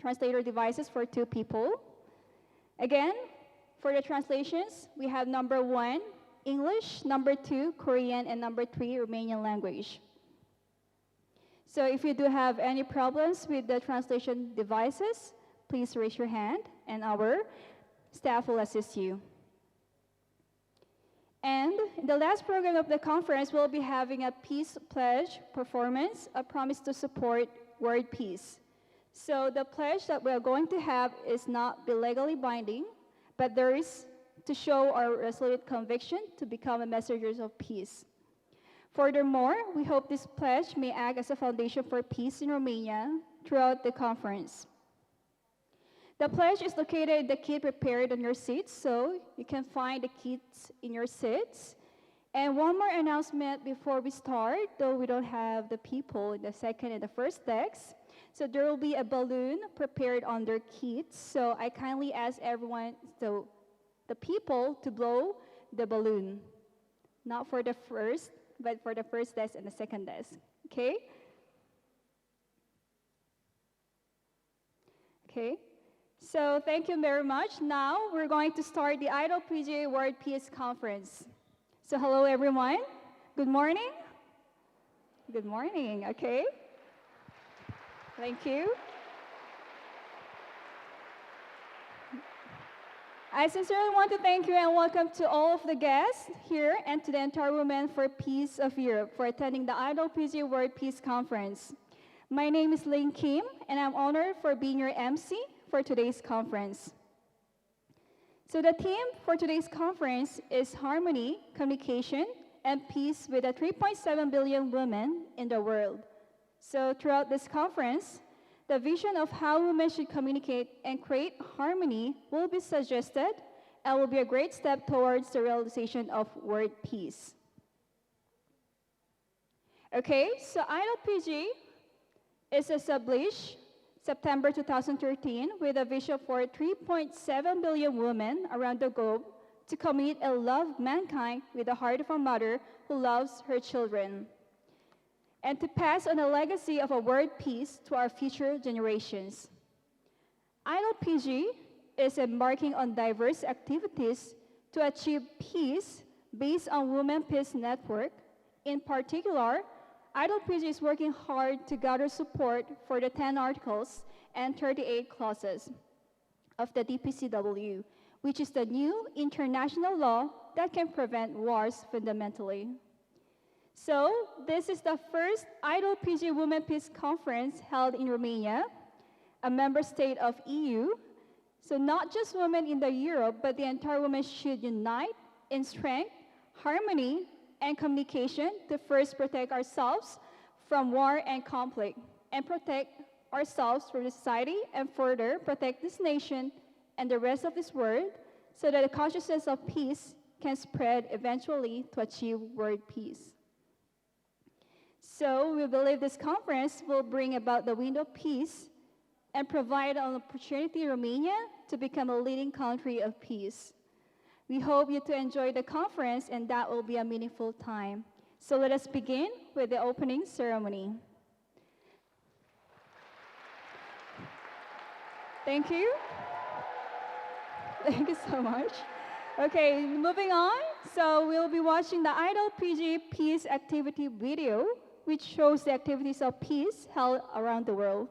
translator devices for 2 people. Again, for the translations, we have number 1, English, number 2, Korean, and number 3, Romanian language. So if you do have any problems with the translation devices, please raise your hand and our staff will assist you. And in the last program of the conference, we'll be having a peace pledge performance, a promise to support world peace. So the pledge that we're going to have is not be legally binding, but there is to show our resolute conviction to become a messengers of peace. Furthermore, we hope this pledge may act as a foundation for peace in Romania throughout the conference. The pledge is located in the kit prepared on your seats, so you can find the kits in your seats. And one more announcement before we start, though we don't have the people in the second and the first decks. So there will be a balloon prepared on their kits. So I kindly ask everyone, so the people to blow the balloon. Not for the first, but for the first desk and the second desk. Okay? Okay. So thank you very much. Now we're going to start the IWPG World Peace Conference. So hello everyone. Good morning. Good morning. Okay. Thank you. I sincerely want to thank you and welcome to all of the guests here and to the entire Women for Peace of Europe for attending the IWPG World Peace Conference. My name is Ling Kim and I'm honored for being your MC for today's conference. So the theme for today's conference is harmony, communication, and peace with the 3.7 billion women in the world. So throughout this conference, the vision of how women should communicate and create harmony will be suggested and will be a great step towards the realization of world peace. Okay, so IWPG is established September 2013 with a vision for 3.7 billion women around the globe to commit and love mankind with the heart of a mother who loves her children, and to pass on a legacy of a world peace to our future generations. IWPG is embarking on diverse activities to achieve peace based on Women Peace Network. In particular, IWPG is working hard to gather support for the 10 articles and 38 clauses of the DPCW, which is the new international law that can prevent wars fundamentally. So, this is the first IWPG Women Peace Conference held in Romania, a member state of EU. So not just women in the Europe, but the entire women should unite in strength, harmony, and communication to first protect ourselves from war and conflict, and protect ourselves from society, and further protect this nation and the rest of this world so that the consciousness of peace can spread eventually to achieve world peace. So we believe this conference will bring about the wind of peace and provide an opportunity in Romania to become a leading country of peace. We hope you to enjoy the conference and that will be a meaningful time. So let us begin with the opening ceremony. Thank you. Thank you so much. Okay, moving on. So we'll be watching the IWPG Peace Activity video, which shows the activities of peace held around the world.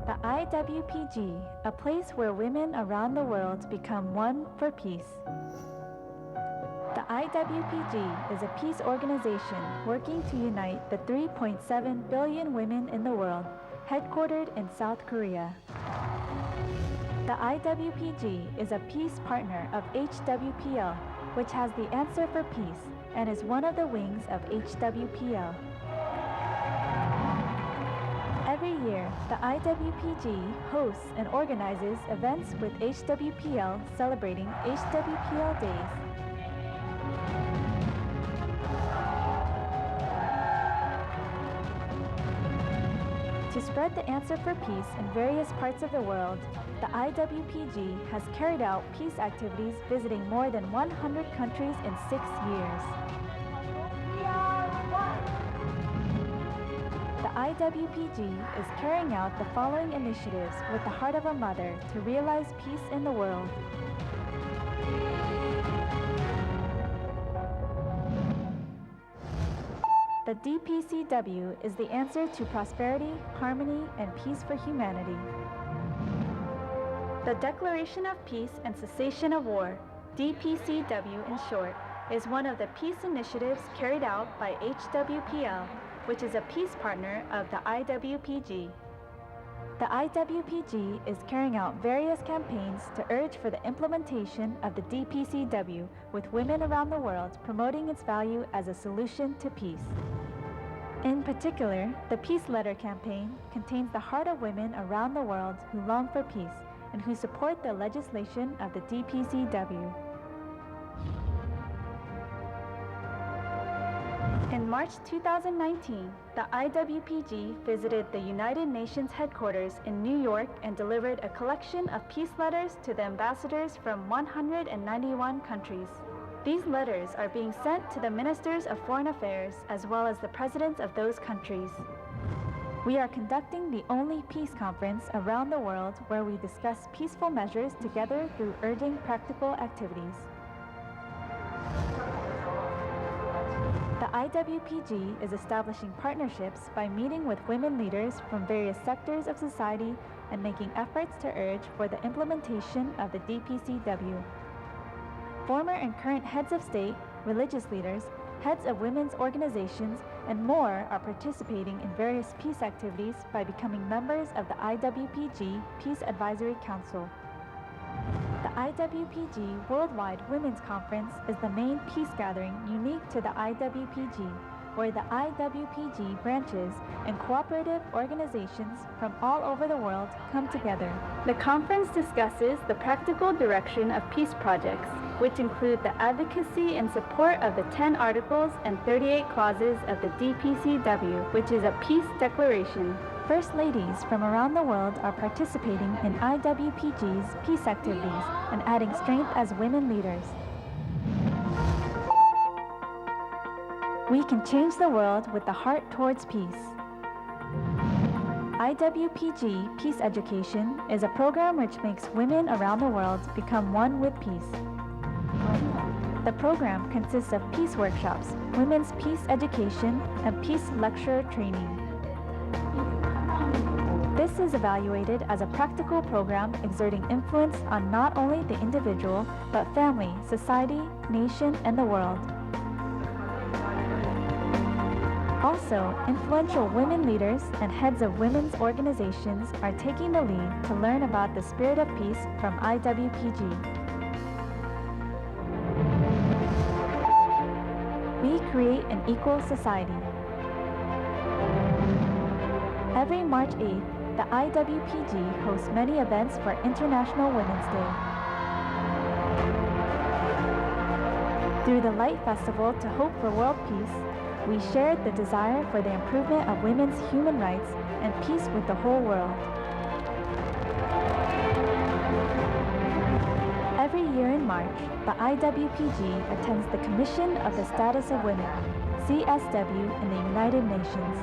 The IWPG, a place where women around the world become one for peace. The IWPG is a peace organization working to unite the 3.7 billion women in the world, headquartered in South Korea. The IWPG is a peace partner of HWPL, which has the answer for peace and is one of the wings of HWPL. Every year, the IWPG hosts and organizes events with HWPL celebrating HWPL Days. To spread the answer for peace in various parts of the world, the IWPG has carried out peace activities visiting more than 100 countries in 6 years. The IWPG is carrying out the following initiatives with the heart of a mother to realize peace in the world. The DPCW is the answer to prosperity, harmony, and peace for humanity. The Declaration of Peace and Cessation of War, DPCW in short, is one of the peace initiatives carried out by HWPL, which is a peace partner of the IWPG. The IWPG is carrying out various campaigns to urge for the implementation of the DPCW with women around the world promoting its value as a solution to peace. In particular, the Peace Letter campaign contains the heart of women around the world who long for peace and who support the legislation of the DPCW. In March 2019, the IWPG visited the United Nations headquarters in New York and delivered a collection of peace letters to the ambassadors from 191 countries. These letters are being sent to the ministers of foreign affairs as well as the presidents of those countries. We are conducting the only peace conference around the world where we discuss peaceful measures together through urging practical activities. The IWPG is establishing partnerships by meeting with women leaders from various sectors of society and making efforts to urge for the implementation of the DPCW. Former and current heads of state, religious leaders, heads of women's organizations, and more are participating in various peace activities by becoming members of the IWPG Peace Advisory Council. The IWPG Worldwide Women's Conference is the main peace gathering unique to the IWPG, where the IWPG branches and cooperative organizations from all over the world come together. The conference discusses the practical direction of peace projects, which include the advocacy and support of the 10 articles and 38 clauses of the DPCW, which is a peace declaration. First ladies from around the world are participating in IWPG's peace activities and adding strength as women leaders. We can change the world with the heart towards peace. IWPG Peace Education is a program which makes women around the world become one with peace. The program consists of peace workshops, women's peace education, and peace lecture training. This is evaluated as a practical program exerting influence on not only the individual, but family, society, nation, and the world. Also, influential women leaders and heads of women's organizations are taking the lead to learn about the spirit of peace from IWPG. We create an equal society. Every March 8th, the IWPG hosts many events for International Women's Day. Through the Light Festival to Hope for World Peace, we shared the desire for the improvement of women's human rights and peace with the whole world. Every year in March, the IWPG attends the Commission of the Status of Women, CSW, in the United Nations.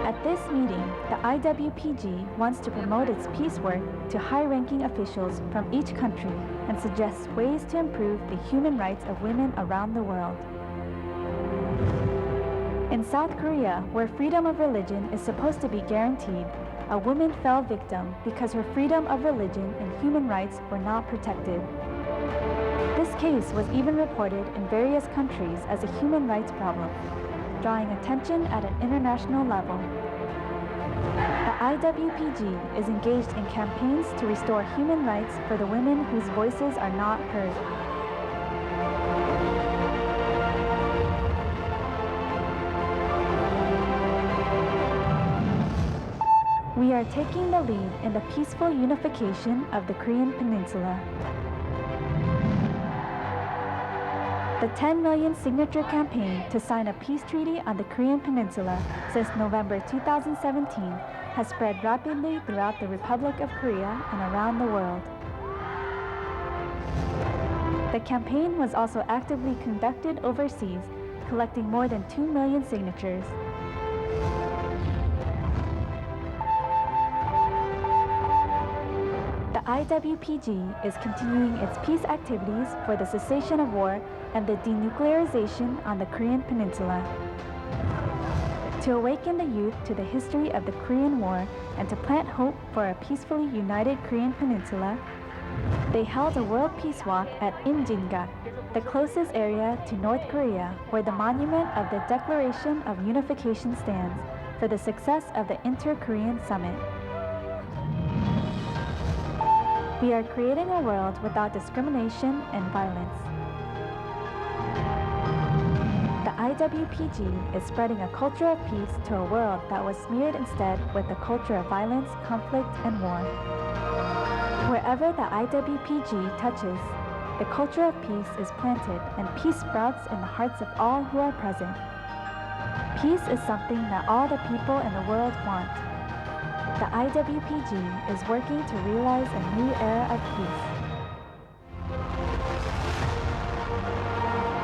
At this meeting, the IWPG wants to promote its peace work to high-ranking officials from each country and suggests ways to improve the human rights of women around the world. In South Korea, where freedom of religion is supposed to be guaranteed, a woman fell victim because her freedom of religion and human rights were not protected. This case was even reported in various countries as a human rights problem, drawing attention at an international level. The IWPG is engaged in campaigns to restore human rights for the women whose voices are not heard. We are taking the lead in the peaceful unification of the Korean Peninsula. The 10 million signature campaign to sign a peace treaty on the Korean Peninsula since November 2017 has spread rapidly throughout the Republic of Korea and around the world. The campaign was also actively conducted overseas, collecting more than 2 million signatures. The IWPG is continuing its peace activities for the cessation of war and the denuclearization on the Korean Peninsula. To awaken the youth to the history of the Korean War and to plant hope for a peacefully united Korean Peninsula, they held a World Peace Walk at Imjingat, the closest area to North Korea where the monument of the Declaration of Unification stands for the success of the Inter-Korean Summit. We are creating a world without discrimination and violence. The IWPG is spreading a culture of peace to a world that was smeared instead with a culture of violence, conflict, and war. Wherever the IWPG touches, the culture of peace is planted and peace sprouts in the hearts of all who are present. Peace is something that all the people in the world want. The IWPG is working to realize a new era of peace.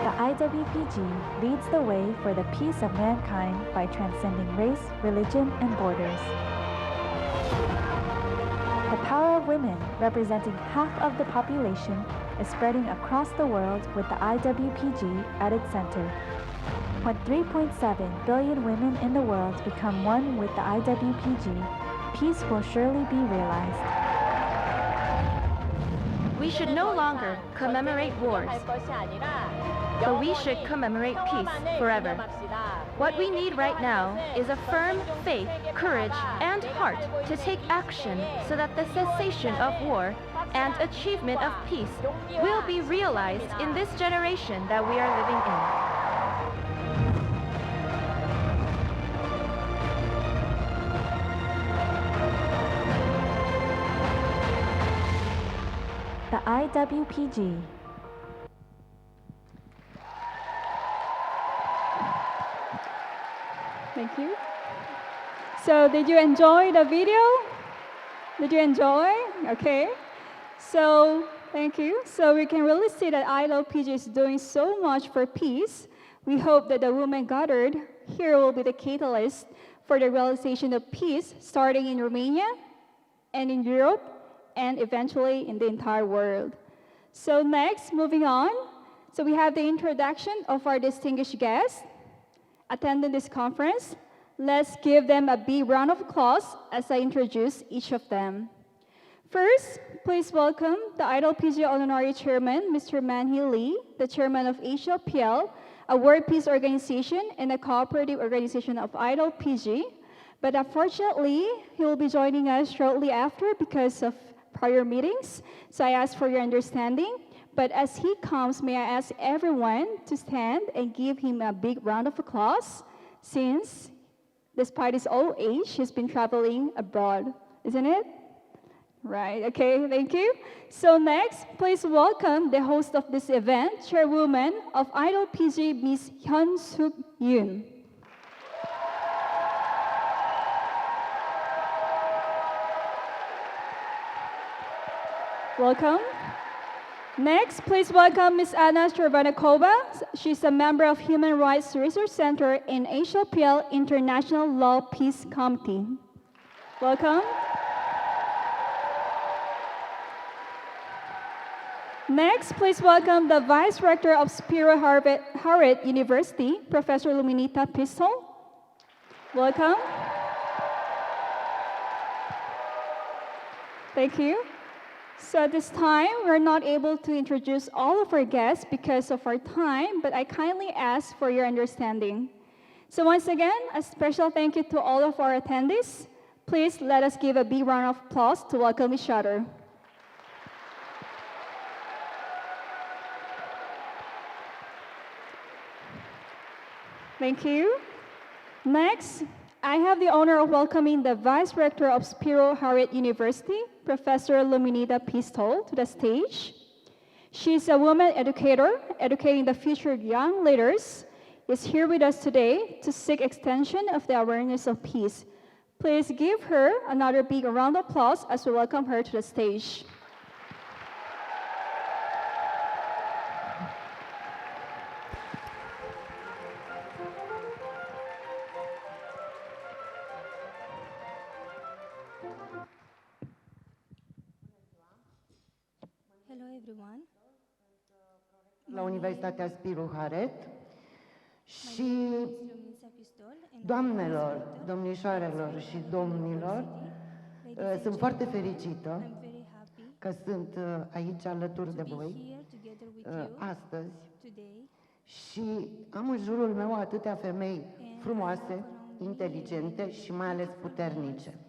The IWPG leads the way for the peace of mankind by transcending race, religion, and borders. The power of women, representing half of the population, is spreading across the world with the IWPG at its center. When 3.7 billion women in the world become one with the IWPG, peace will surely be realized. We should no longer commemorate wars, but we should commemorate peace forever. What we need right now is a firm faith, courage, and heart to take action so that the cessation of war and achievement of peace will be realized in this generation that we are living in. The IWPG. Thank you. So did you enjoy the video? Did you enjoy? Okay. So thank you. So we can really see that IWPG is doing so much for peace. We hope that the women gathered here will be the catalyst for the realization of peace, starting in Romania and in Europe, and eventually in the entire world. So next, moving on. So we have the introduction of our distinguished guests attending this conference. Let's give them a big round of applause as I introduce each of them. First, please welcome the IWPG Honorary Chairman, Mr. Manhee Lee, the Chairman of IWPL, a world peace organization and a cooperative organization of IWPG. But unfortunately, he will be joining us shortly after because of prior meetings, so I ask for your understanding. But as he comes, may I ask everyone to stand and give him a big round of applause, since despite his old age, he's been traveling abroad, isn't it? Right, okay, thank you. So next, please welcome the host of this event, Chairwoman of IWPG, Ms. Hyun-Suk Yoon. Welcome. Next, please welcome Ms. Anna Chervanakova. She's a member of Human Rights Research Center in IWPL International Law Peace Committee. Welcome. Next, please welcome the Vice Rector of Spiro Harvard University, Professor Luminita Pistol. Welcome. Thank you. So at this time, we're not able to introduce all of our guests because of our time, but I kindly ask for your understanding. So once again, a special thank you to all of our attendees. Please let us give a big round of applause to welcome each other. Thank you. Next, I have the honor of welcoming the Vice Rector of Spiro Harvard University, Professor Luminita Pistol, to the stage. She's a woman educator, educating the future young leaders, is here with us today to seek extension of the awareness of peace. Please give her another big round of applause as we welcome her to the stage. everyone. La Universitatea Spiru Haret și My name is Luminița Pistol and I'm doamnelor, instructor domnișoarelor at și Spiru domnilor, University. Ladies and sunt foarte gentlemen, fericită I'm very happy că sunt aici alături de to be voi here together with you astăzi today. și am în jurul meu atâtea femei And frumoase, I have around me inteligente many și mai ales beautiful puternice. girls,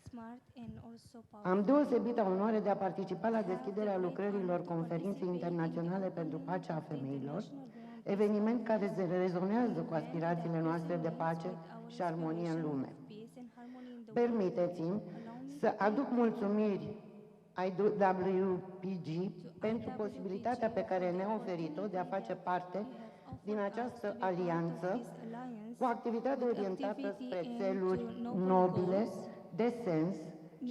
smart and also Am powerful. deosebită onoare de a participa la I have deschiderea the great lucrărilor honor to Conferinței participate Internaționale in the pentru opening Pacea a of the Femeilor, International Women Peace eveniment Conference, care se rezonează cu event aspirațiile that noastre de resonates pace with our și armonie în aspiration lume. of peace and harmony in the world. Permiteți-mi Allow me să to thank aduc mulțumiri IWPG pentru IWPG posibilitatea pe care for the ne-a oferit-o de a face opportunity parte you have offered din us această to be part of alianță this alliance cu activitate with orientată activity spre aimed țeluri to noble nobile, goals, de sens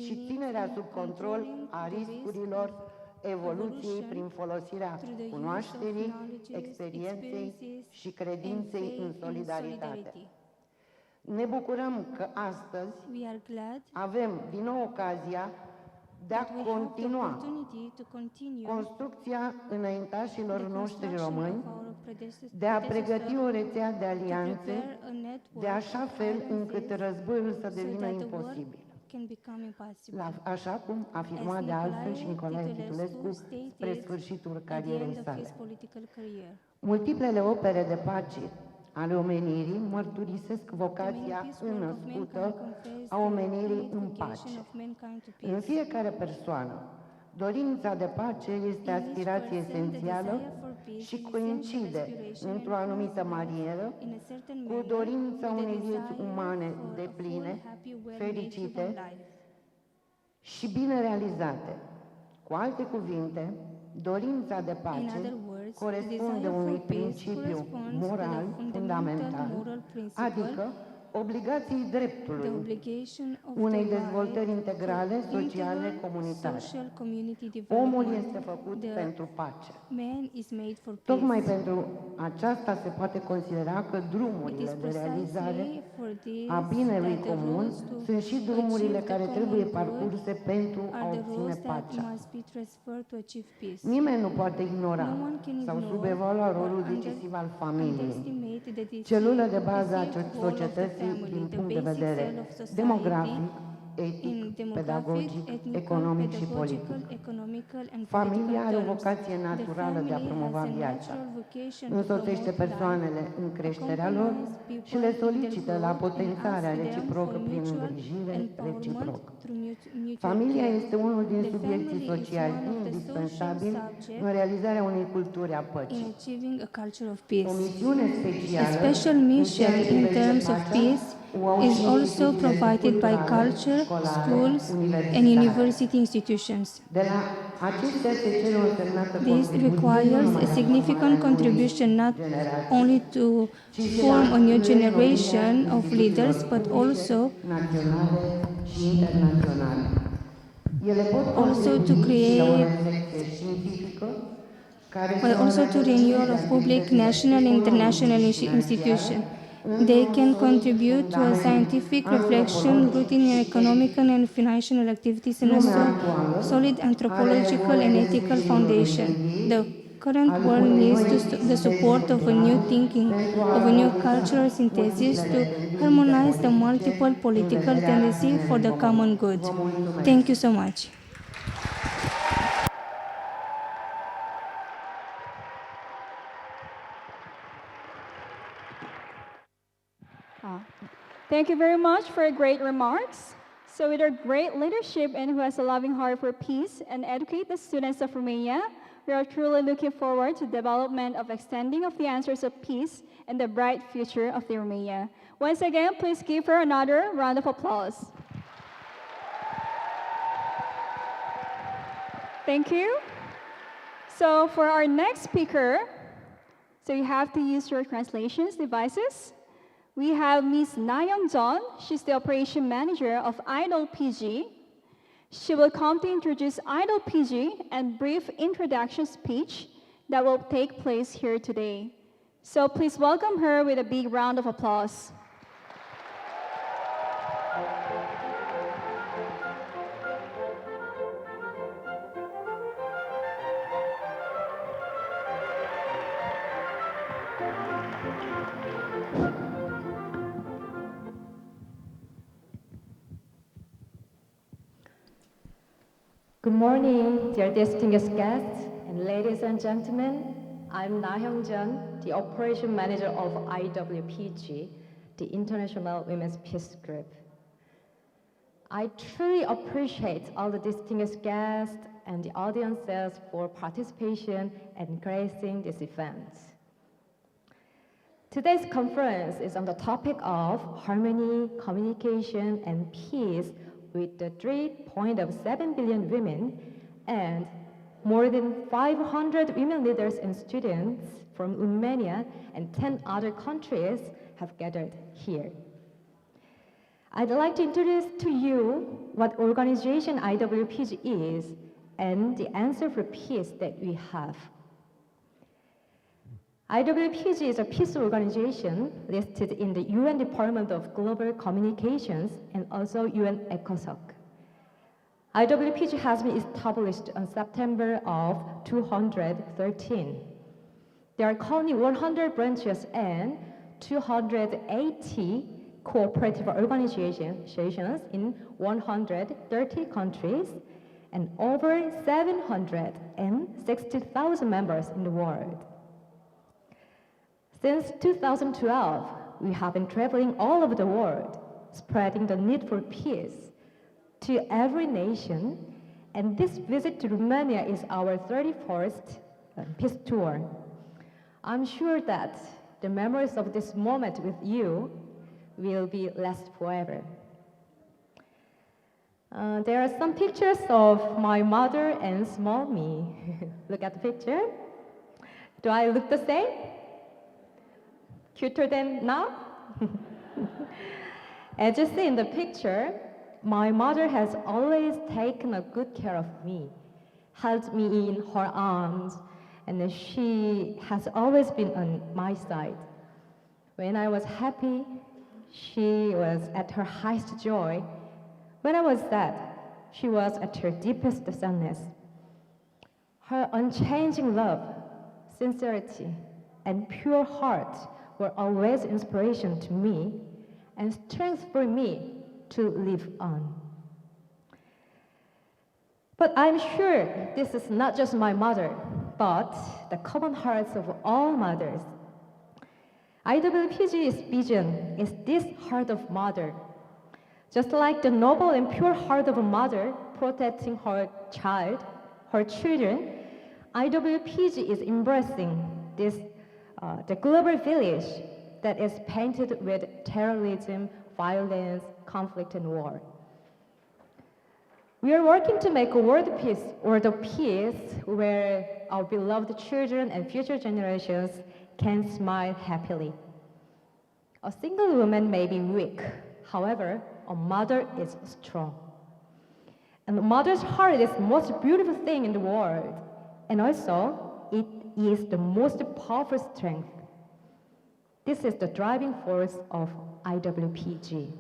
și meaning ținerea in sub control controlling a the risk riscurilor of evoluției evolution prin folosirea through the use of cunoașterii, knowledges, experienței experiences, și and credinței faith în in solidaritate. solidarity. Ne bucurăm că astăzi We are glad avem din nou ocazia de a that we have the continua opportunity to continue construcția înaintașilor the noștri construction români, of our de a pregăti o rețea de to alianțe, prepare a network de așa of fel încât alliances războiul să so devină that the war imposibil. can become impossible. Așa cum afirma As de altfel și Nicolae Nicolae Titulescu Titulescu spre stated sfârșitul at the carierei end of sale. his political career. Multiplele opere de pace ale omenirii mărturisesc vocația înăscută a omenirii în pace. În fiecare persoană, dorința de pace este aspirație esențială și coincide într-o anumită manieră cu dorința unei vieți umane depline, fericite și bine realizate. Cu alte cuvinte, dorința de pace corespunde unui principiu moral fundamental, adică obligației dreptului, unei dezvoltări integrale, sociale, comunitare. Omul este făcut pentru pace. Tocmai pentru aceasta se poate considera că drumurile de realizare a binelui comun sunt și drumurile care trebuie parcurse pentru a obține pacea. Nimeni nu poate ignora sau subevalua rolul decisiv al familiei, celulă de bază a societății din punct de vedere demografic, etic, pedagogic, economic și politic. Familia are o vocație naturală de a promova viața, însoțește persoanele în creșterea lor și le solicită la potențarea reciprocă prin îngrijire reciprocă. Familia este unul din subiecții sociali indispensabili în realizarea unei culturi a păcii. O misiune specială A special mission in terms of peace is also provided by culture, schools, and university institutions. De la acestea se cere o însemnată This contribuție requires numai a la significant formarea contribution not generații, only to form a new generation of leaders, but also naționale și internaționale. Ele pot Also to contribui la o create- reflexie științifică care but să also to renewal of public, national, and international institutions. They can contribute to a scientific reflection rooted in economical and financial activities and a solid anthropological and ethical foundation. The current world needs the support of a new thinking, of a new cultural synthesis to harmonize the multiple political tendencies for the common good. Thank you so much. Thank you very much for your great remarks. So with our great leadership and who has a loving heart for peace and educate the students of Romania, we are truly looking forward to the development of extending of the answers of peace and the bright future of the Romania. Once again, please give her another round of applause. Thank you. So for our next speaker, so you have to use your translations devices. We have Ms. Nayeon John. She's the operation manager of IWPG. She will come to introduce IWPG and brief introduction speech that will take place here today. So please welcome her with a big round of applause. Good morning, dear distinguished guests and ladies and gentlemen. I'm Na Hyung-jeon, the Operation Manager of IWPG, the International Women's Peace Group. I truly appreciate all the distinguished guests and the audiences for participation and gracing this event. Today's conference is on the topic of harmony, communication, and peace with the 3.7 billion women and more than 500 women leaders and students from Romania and 10 other countries have gathered here. I'd like to introduce to you what organization IWPG is and the answer for peace that we have. IWPG is a peace organization listed in the UN Department of Global Communications and also UN ECOSOC. IWPG has been established on September of 2013. There are currently 100 branches and 280 cooperative organizations in 130 countries and over 760,000 members in the world. Since 2012, we have been traveling all over the world, spreading the need for peace to every nation, and this visit to Romania is our 31st peace tour. I'm sure that the memories of this moment with you will be last forever. There are some pictures of my mother and small me. Look at the picture. Do I look the same? Cuter than now? As you see in the picture, my mother has always taken a good care of me, held me in her arms, and she has always been on my side. When I was happy, she was at her highest joy. When I was sad, she was at her deepest sadness. Her unchanging love, sincerity, and pure heart were always inspiration to me and strength for me to live on. But I'm sure this is not just my mother, but the common hearts of all mothers. IWPG's vision is this heart of mother. Just like the noble and pure heart of a mother protecting her child, her children, IWPG is embracing this the global village that is painted with terrorism, violence, conflict, and war. We are working to make a world peace where our beloved children and future generations can smile happily. A single woman may be weak, however, a mother is strong. And a mother's heart is the most beautiful thing in the world, and also it is the most powerful strength. This is the driving force of IWPG.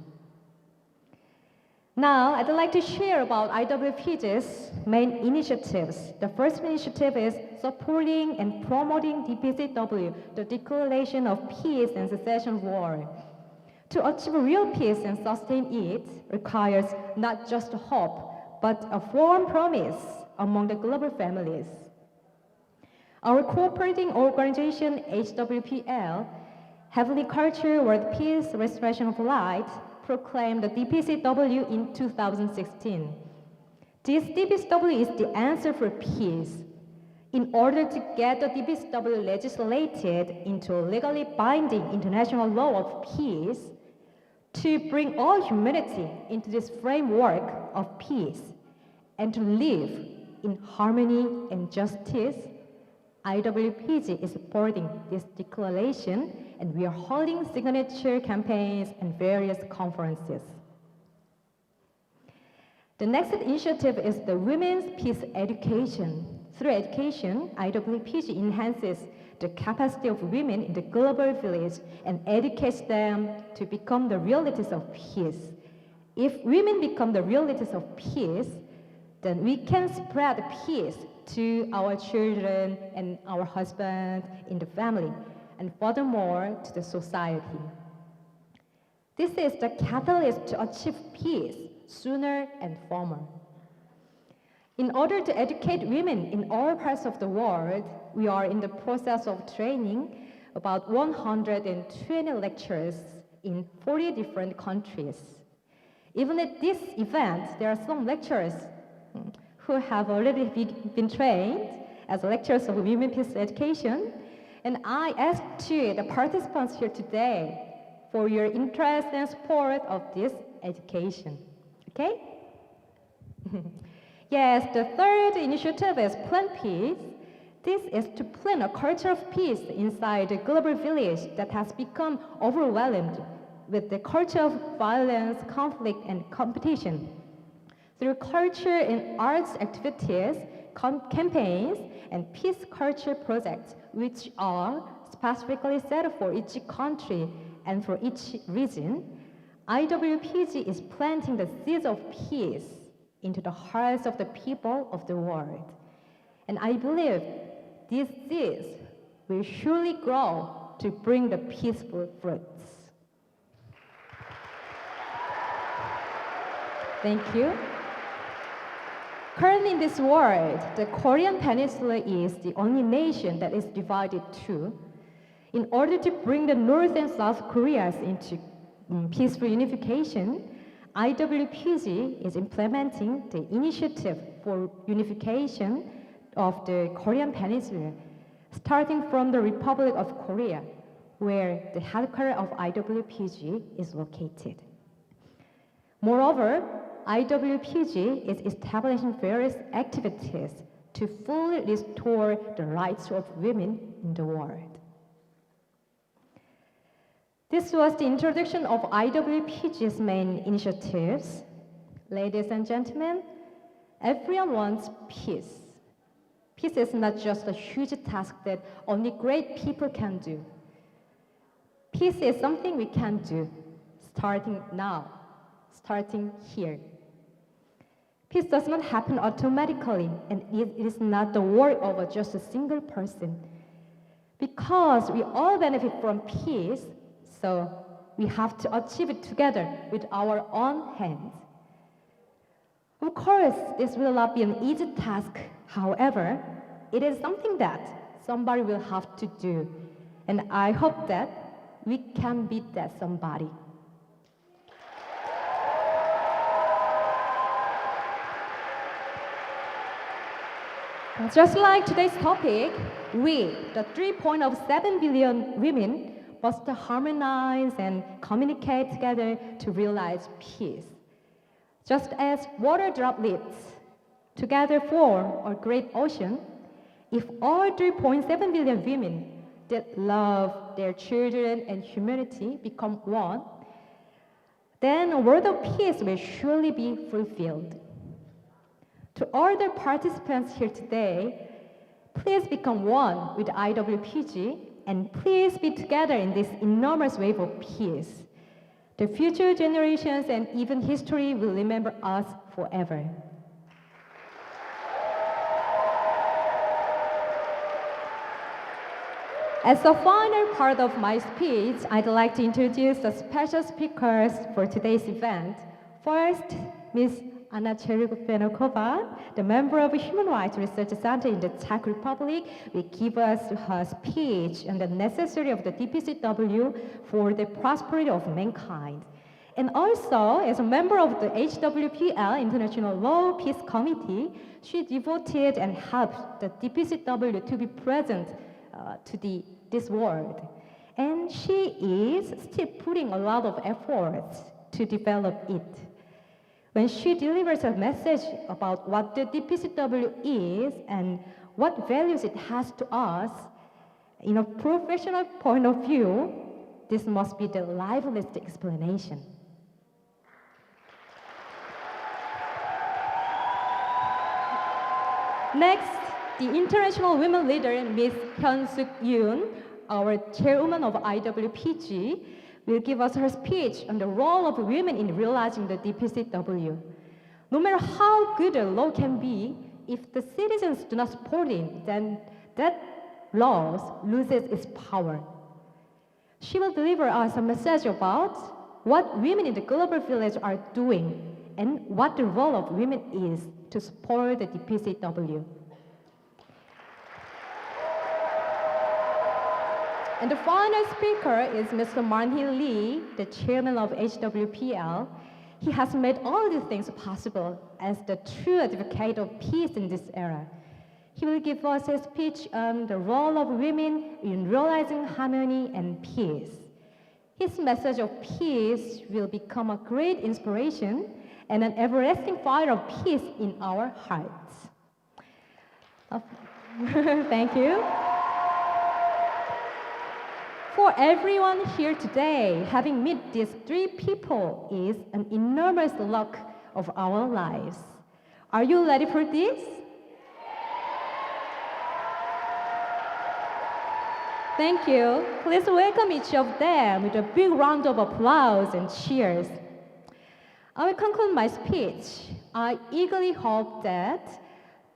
Now, I'd like to share about IWPG's main initiatives. The first initiative is supporting and promoting DPCW, the Declaration of Peace and Cessation of War. To achieve real peace and sustain it requires not just hope, but a firm promise among the global families. Our cooperating organization, HWPL, Heavenly Culture, World Peace, Restoration of Light, proclaimed the DPCW in 2016. This DPCW is the answer for peace. In order to get the DPCW legislated into a legally binding international law of peace, to bring all humanity into this framework of peace, and to live in harmony and justice, IWPG is supporting this declaration, and we are holding signature campaigns and various conferences. The next initiative is the Women's Peace Education. Through education, IWPG enhances the capacity of women in the global village and educates them to become the realities of peace. If women become the realities of peace, then we can spread peace to our children and our husbands in the family, and furthermore to the society. This is the catalyst to achieve peace sooner and firmer. In order to educate women in all parts of the world, we are in the process of training about 120 lecturers in 40 different countries. Even at this event, there are some lecturers who have already been trained as lecturers of women peace education. And I ask to the participants here today for your interest and support of this education. Okay? Yes, the third initiative is Plan Peace. This is to plan a culture of peace inside the global village that has become overwhelmed with the culture of violence, conflict, and competition. Through culture and arts activities, campaigns, and peace culture projects, which are specifically set for each country and for each region, IWPG is planting the seeds of peace into the hearts of the people of the world. And I believe these seeds will surely grow to bring the peaceful fruits. Thank you. Currently in this world, the Korean Peninsula is the only nation that is divided too. In order to bring the North and South Koreas into peaceful unification, IWPG is implementing the initiative for unification of the Korean Peninsula, starting from the Republic of Korea, where the headquarters of IWPG is located. Moreover, IWPG is establishing various activities to fully restore the rights of women in the world. This was the introduction of IWPG's main initiatives. Ladies and gentlemen, everyone wants peace. Peace is not just a huge task that only great people can do. Peace is something we can do, starting now, starting here. Peace does not happen automatically, and it is not the work of just a single person. Because we all benefit from peace, so we have to achieve it together with our own hands. Of course, this will not be an easy task. However, it is something that somebody will have to do. And I hope that we can be that somebody. Just like today's topic, we, the 3.7 billion women, must harmonize and communicate together to realize peace. Just as water droplets together form a great ocean, if all 3.7 billion women that love their children and humanity become one, then a world of peace will surely be fulfilled. To all the participants here today, please become one with IWPG and please be together in this enormous wave of peace. The future generations and even history will remember us forever. As the final part of my speech, I'd like to introduce the special speakers for today's event. First, Ms. Anna Cherukova, the member of the Human Rights Research Center in the Czech Republic, will give us her speech on the necessity of the DPCW for the prosperity of mankind. And also, as a member of the HWPL International Law Peace Committee, she devoted and helped the DPCW to be present to this world. And she is still putting a lot of efforts to develop it. When she delivers a message about what the DPCW is and what values it has to us, in a professional point of view, this must be the liveliest explanation. Next, the international women leader, Ms. Hyun-suk Yoon, our chairwoman of IWPG, will give us her speech on the role of women in realizing the DPCW. No matter how good a law can be, if the citizens do not support it, then that law loses its power. She will deliver us a message about what women in the global village are doing and what the role of women is to support the DPCW. And the final speaker is Mr. Martin Lee, the chairman of HWPL. He has made all these things possible as the true advocate of peace in this era. He will give us a speech on the role of women in realizing harmony and peace. His message of peace will become a great inspiration and an everlasting fire of peace in our hearts. Thank you. For everyone here today, having met these three people is an enormous luck of our lives. Are you ready for this? Thank you. Please welcome each of them with a big round of applause and cheers. I will conclude my speech. I eagerly hope that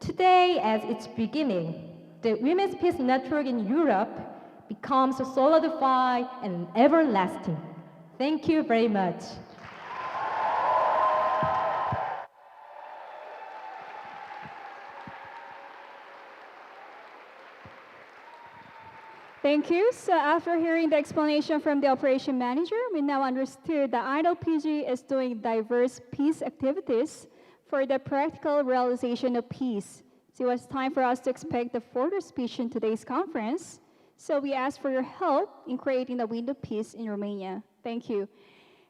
today, as its beginning, the Women's Peace Network in Europe becomes solidified and everlasting. Thank you very much. Thank you. So after hearing the explanation from the operation manager, we now understood that IWPG is doing diverse peace activities for the practical realization of peace. So it was time for us to expect the further speech in today's conference. So we ask for your help in creating the wind of peace in Romania. Thank you.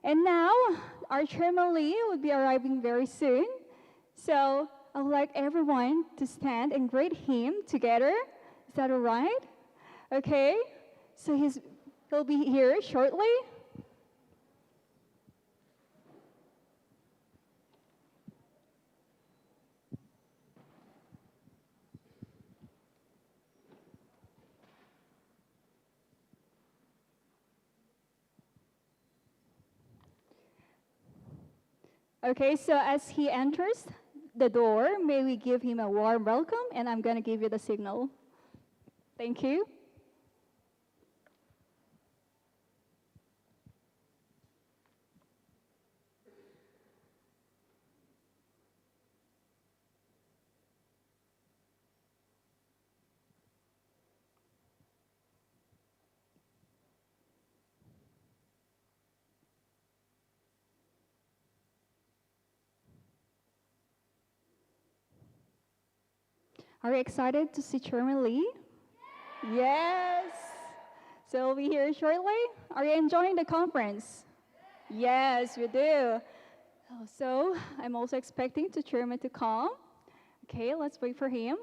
And now, our Chairman Lee will be arriving very soon. So I would like everyone to stand and greet him together. Is that all right? Okay, so he'll be here shortly. Okay, so as he enters the door, may we give him a warm welcome, and I'm going to give you the signal. Thank you. Are you excited to see Chairman Lee? Yes. So we'll be here shortly. Are you enjoying the conference? Yes, we do. So I'm also expecting the chairman to come. Okay, let's wait for him.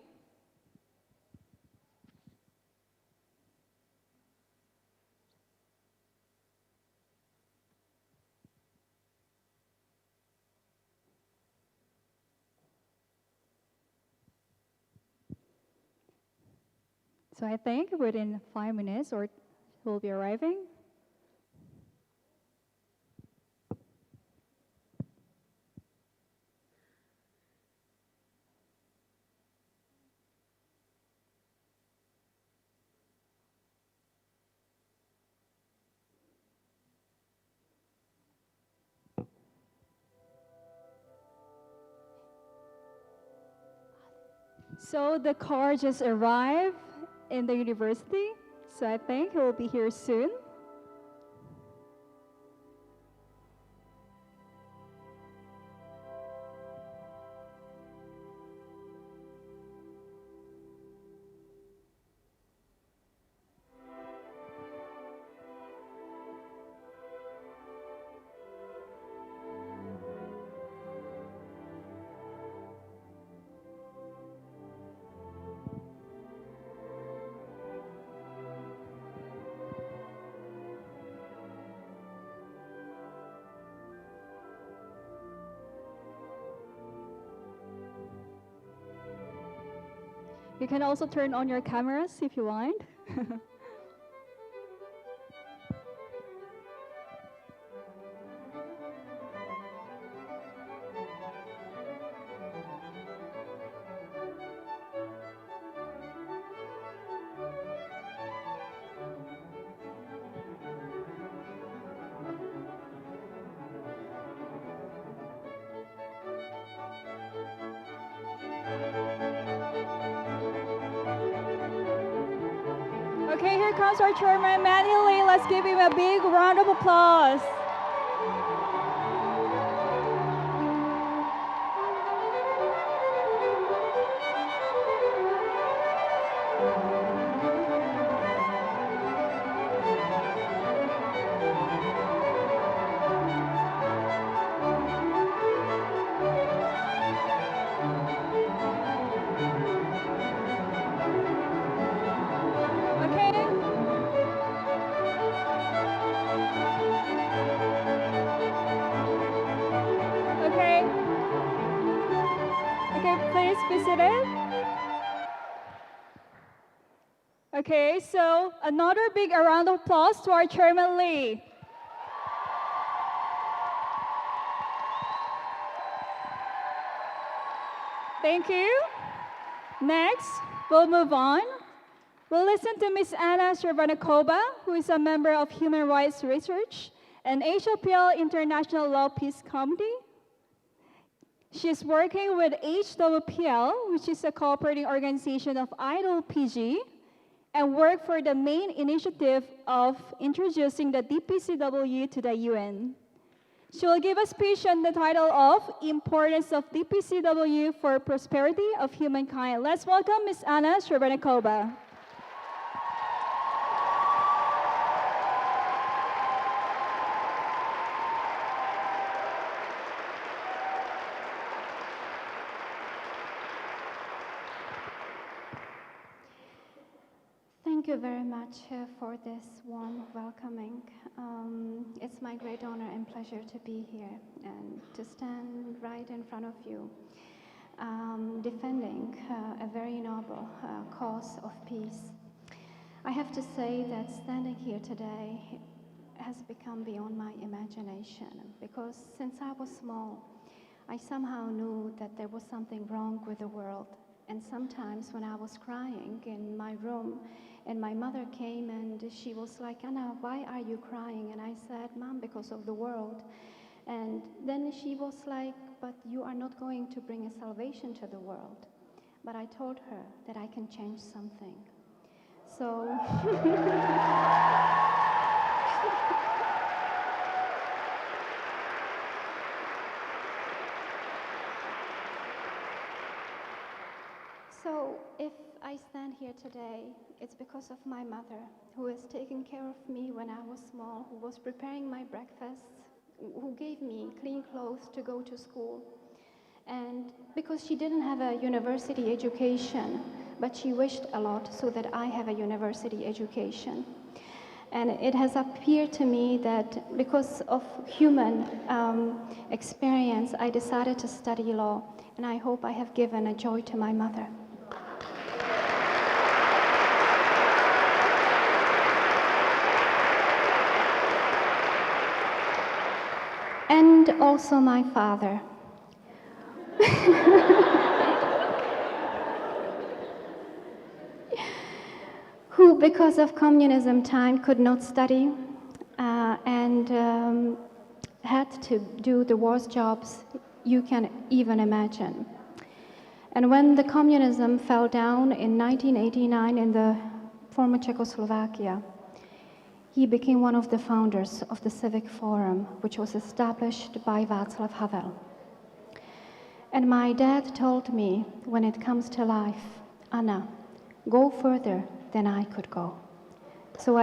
So I think within 5 minutes or he'll be arriving. So the car just arrived in the university, so I think he will be here soon. You can also turn on your cameras if you want. Okay, here comes our chairman, Manny Lee. Let's give him a big round of applause. Okay. Okay. Okay, please be seated. Okay, so another big round of applause to our Chairman Lee. Thank you. Next, we'll move on. We'll listen to Ms. Anna Shervanakova, who is a member of Human Rights Research and HLPL International Law Peace Committee. She's working with HWPL, which is a cooperating organization of IWPG, and work for the main initiative of introducing the DPCW to the UN. She will give a speech on the title of Importance of DPCW for Prosperity of Humankind. Let's welcome Ms. Anna Shervanakova. Thank you very much for this warm welcoming. It's my great honor and pleasure to be here and to stand right in front of you, defending a very noble cause of peace. I have to say that standing here today has become beyond my imagination, because since I was small, I somehow knew that there was something wrong with the world. And sometimes when I was crying in my room, and my mother came and she was like, "Anna, why are you crying?" And I said, "Mom, because of the world." And then she was like, "But you are not going to bring a salvation to the world." But I told her that I can change something. So, so if I stand here today, it's because of my mother, who is taking care of me when I was small, who was preparing my breakfast, who gave me clean clothes to go to school. And because she didn't have a university education, but she wished a lot so that I have a university education. And it has appeared to me that because of human experience, I decided to study law, and I hope I have given a joy to my mother. And also my father. Who, because of communism time, could not study and had to do the worst jobs you can even imagine. And when the communism fell down in 1989 in the former Czechoslovakia, he became one of the founders of the Civic Forum, which was established by Václav Havel. And my dad told me, when it comes to life, "Anna, go further than I could go." So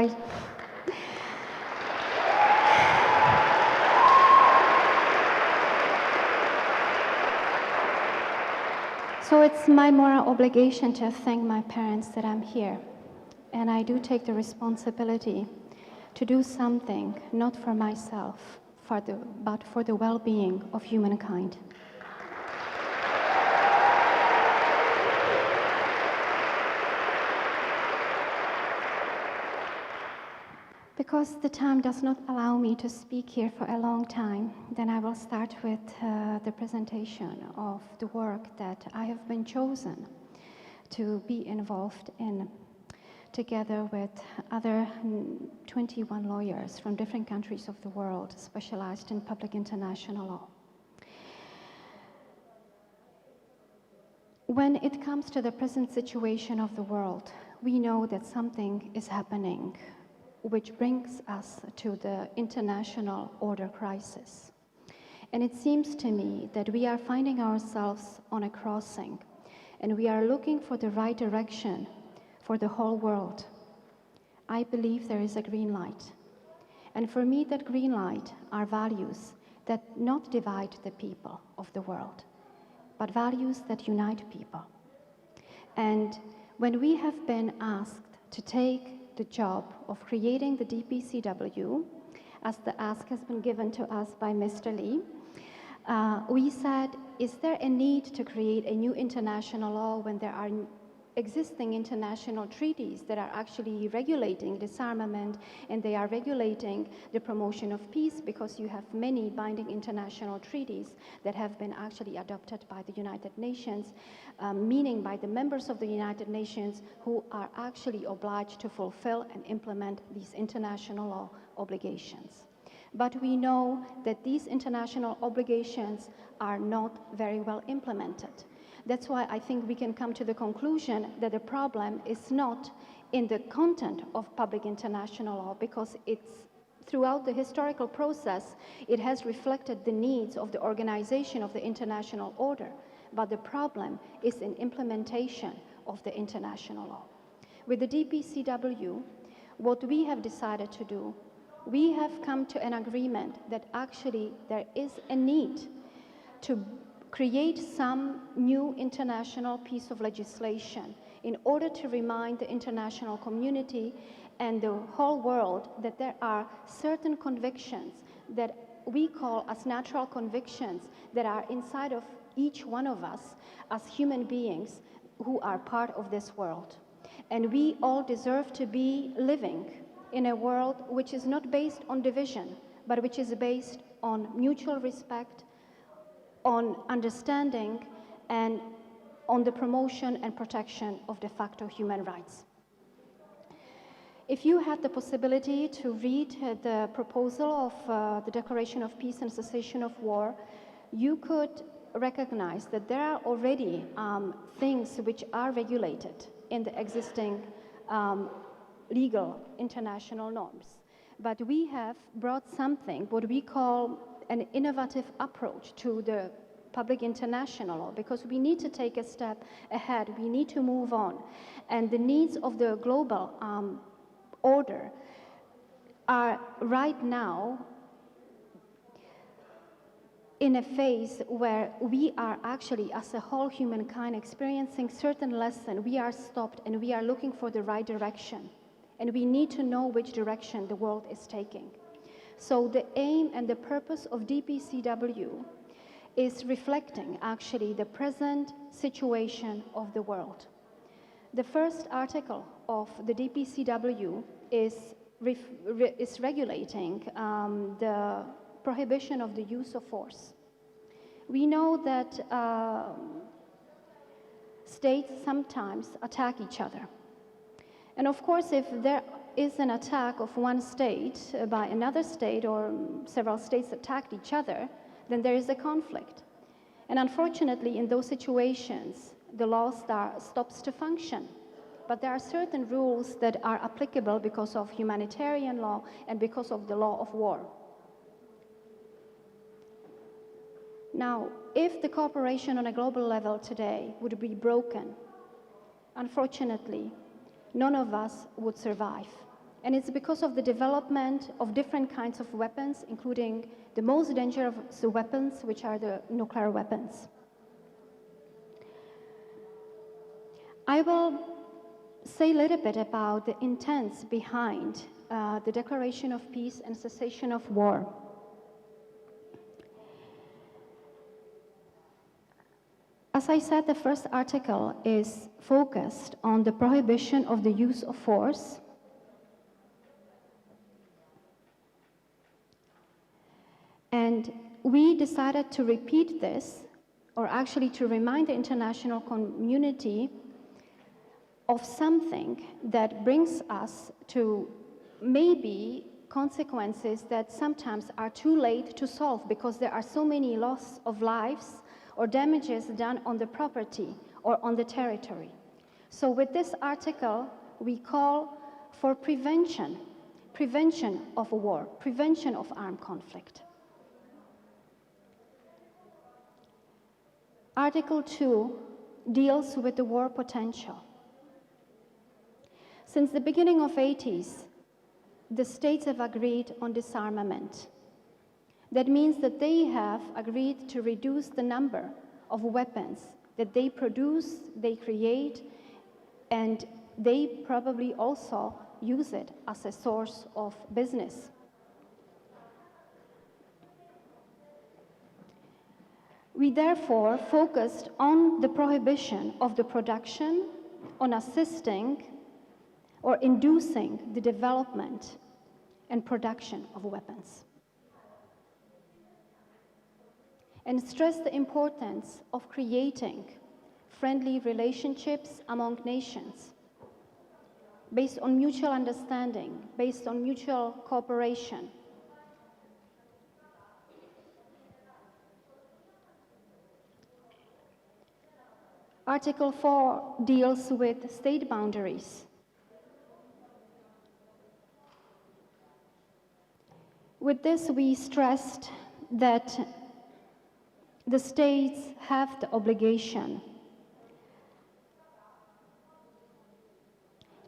So it's my moral obligation to thank my parents that I'm here. And I do take the responsibility to do something, not for myself, but for the well-being of humankind. Because the time does not allow me to speak here for a long time, then I will start with the presentation of the work that I have been chosen to be involved in, together with other 21 lawyers from different countries of the world specialized in public international law. When it comes to the present situation of the world, we know that something is happening which brings us to the international order crisis. And it seems to me that we are finding ourselves on a crossing, and we are looking for the right direction for the whole world. I believe there is a green light. And for me, that green light are values that not divide the people of the world, but values that unite people. And when we have been asked to take the job of creating the DPCW, as the ask has been given to us by Mr. Lee, we said, is there a need to create a new international law when there are existing international treaties that are actually regulating disarmament, and they are regulating the promotion of peace, because you have many binding international treaties that have been actually adopted by the United Nations, meaning by the members of the United Nations who are actually obliged to fulfill and implement these international law obligations. But we know that these international obligations are not very well implemented. That's why I think we can come to the conclusion that the problem is not in the content of public international law, because it's throughout the historical process, it has reflected the needs of the organization of the international order, but the problem is in implementation of the international law. With the DPCW, what we have decided to do, we have come to an agreement that actually there is a need to create some new international piece of legislation in order to remind the international community and the whole world that there are certain convictions that we call as natural convictions that are inside of each one of us as human beings who are part of this world. And we all deserve to be living in a world which is not based on division, but which is based on mutual respect, on understanding, and on the promotion and protection of de facto human rights. If you had the possibility to read the proposal of the Declaration of Peace and Cessation of War, you could recognize that there are already things which are regulated in the existing legal international norms. But we have brought something, what we call an innovative approach to the public international law, because we need to take a step ahead, we need to move on. And the needs of the global order are right now in a phase where we are actually, as a whole humankind, experiencing certain lessons. We are stopped and we are looking for the right direction. And we need to know which direction the world is taking. So the aim and the purpose of DPCW is reflecting actually the present situation of the world. The first article of the DPCW is regulating the prohibition of the use of force. We know that states sometimes attack each other. And of course, if there is an attack of one state by another state, or several states attacked each other, then there is a conflict. And unfortunately, in those situations, the law stops to function. But there are certain rules that are applicable because of humanitarian law and because of the law of war. Now, if the cooperation on a global level today would be broken, unfortunately, none of us would survive. And it's because of the development of different kinds of weapons, including the most dangerous weapons, which are the nuclear weapons. I will say a little bit about the intents behind the Declaration of Peace and Cessation of War. As I said, the first article is focused on the prohibition of the use of force. And we decided to repeat this, or actually to remind the international community of something that brings us to maybe consequences that sometimes are too late to solve, because there are so many loss of lives or damages done on the property or on the territory. So with this article, we call for prevention of war, prevention of armed conflict. Article 2 deals with the war potential. Since the beginning of the 80s, the states have agreed on disarmament. That means that they have agreed to reduce the number of weapons that they produce, they create, and they probably also use it as a source of business. We therefore focused on the prohibition of the production, on assisting or inducing the development and production of weapons, and stressed the importance of creating friendly relationships among nations based on mutual understanding, based on mutual cooperation. Article 4 deals with state boundaries. With this, we stressed that the states have the obligation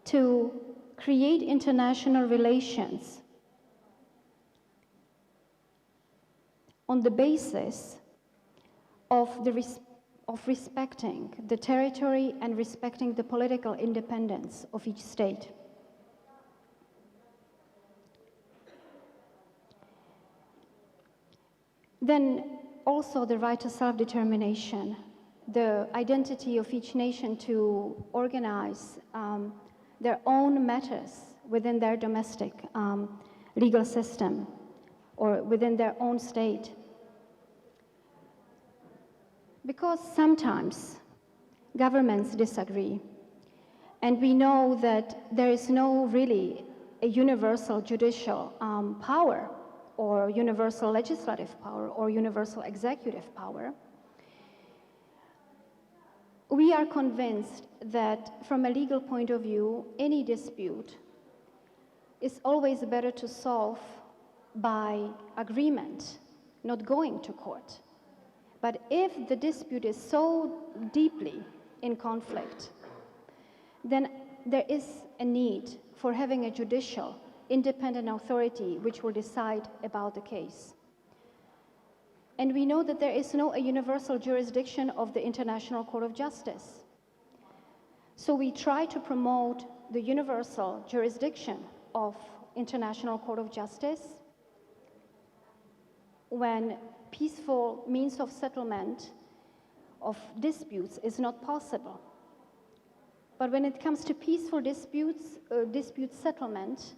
to create international relations on the basis of respecting the territory and respecting the political independence of each state. Then also the right to self-determination, the identity of each nation to organize their own matters within their domestic legal system or within their own state. Because sometimes governments disagree, and we know that there is no really a universal judicial power or universal legislative power or universal executive power, we are convinced that from a legal point of view, any dispute is always better to solve by agreement, not going to court. But if the dispute is so deeply in conflict, then there is a need for having a judicial independent authority which will decide about the case. And we know that there is no universal jurisdiction of the International Court of Justice. So we try to promote the universal jurisdiction of International Court of Justice when peaceful means of settlement of disputes is not possible. But when it comes to peaceful dispute settlement,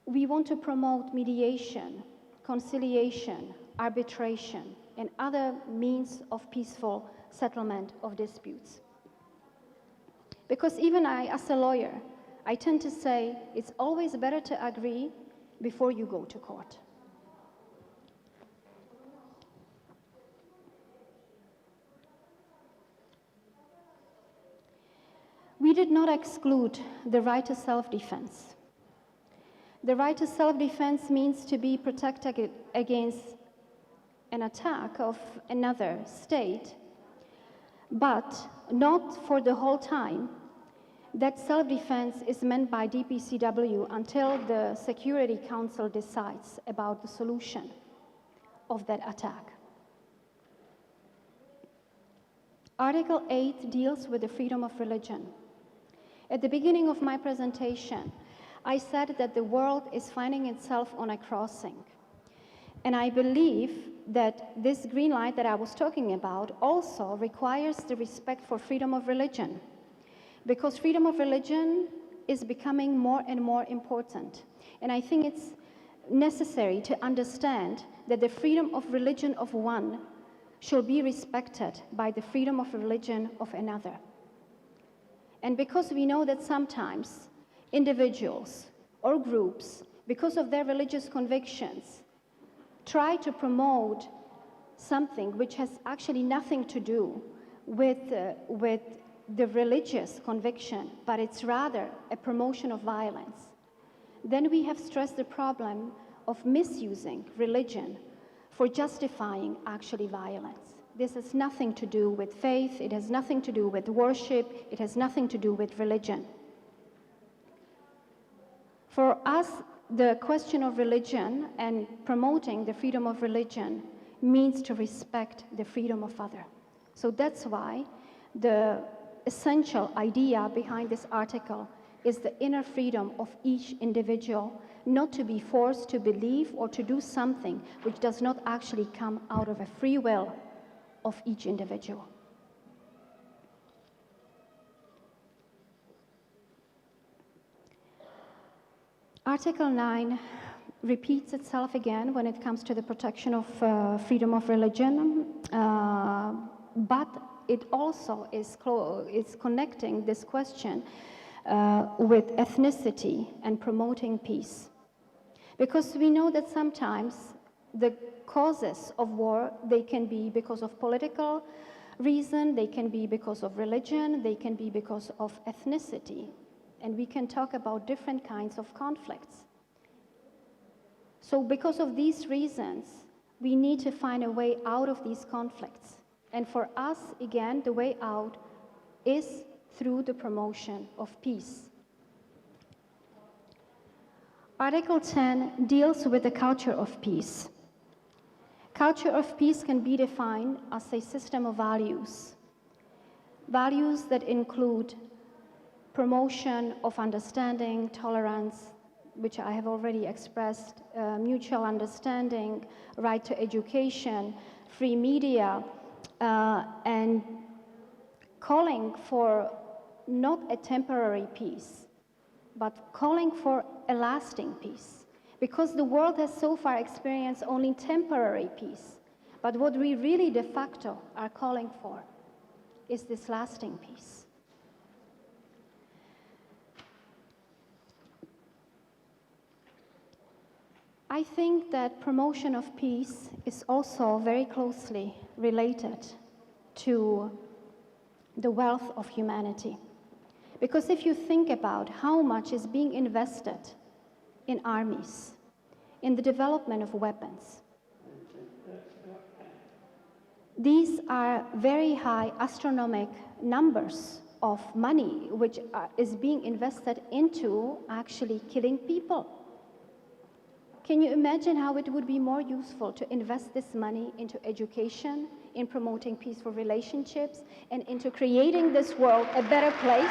we want to promote mediation, conciliation, arbitration, and other means of peaceful settlement of disputes. Because even I, as a lawyer, I tend to say it's always better to agree before you go to court. We did not exclude the right to self-defense. The right to self-defense means to be protected against an attack of another state, but not for the whole time. That self-defense is meant by DPCW until the Security Council decides about the solution of that attack. Article 8 deals with the freedom of religion. At the beginning of my presentation, I said that the world is finding itself on a crossing. And I believe that this green light that I was talking about also requires the respect for freedom of religion, because freedom of religion is becoming more and more important. And I think it's necessary to understand that the freedom of religion of one should be respected by the freedom of religion of another. And because we know that sometimes individuals or groups, because of their religious convictions, try to promote something which has actually nothing to do with the religious conviction, but it's rather a promotion of violence, then we have stressed the problem of misusing religion for justifying actually violence. This has nothing to do with faith, it has nothing to do with worship, it has nothing to do with religion. For us, the question of religion and promoting the freedom of religion means to respect the freedom of others. So that's why the essential idea behind this article is the inner freedom of each individual, not to be forced to believe or to do something which does not actually come out of a free will of each individual. Article 9 repeats itself again when it comes to the protection of freedom of religion, but it also is connecting this question with ethnicity and promoting peace. Because we know that sometimes the causes of war, they can be because of political reason, they can be because of religion, they can be because of ethnicity. And we can talk about different kinds of conflicts. So because of these reasons, we need to find a way out of these conflicts. And for us, again, the way out is through the promotion of peace. Article 10 deals with the culture of peace. Culture of peace can be defined as a system of values. Values that include promotion of understanding, tolerance, which I have already expressed, mutual understanding, right to education, free media, and calling for not a temporary peace, but calling for a lasting peace. Because the world has so far experienced only temporary peace. But what we really de facto are calling for is this lasting peace. I think that promotion of peace is also very closely related to the wealth of humanity. Because if you think about how much is being invested in armies, in the development of weapons, these are very high astronomical numbers of money which is being invested into actually killing people. Can you imagine how it would be more useful to invest this money into education, in promoting peaceful relationships, and into creating this world a better place?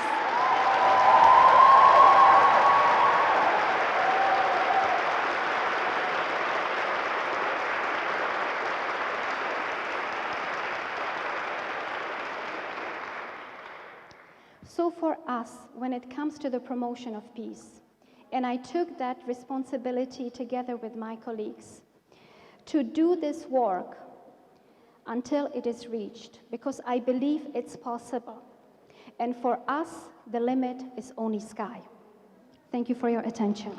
So for us, when it comes to the promotion of peace, and I took that responsibility together with my colleagues to do this work until it is reached, because I believe it's possible. And for us, the limit is only sky. Thank you for your attention.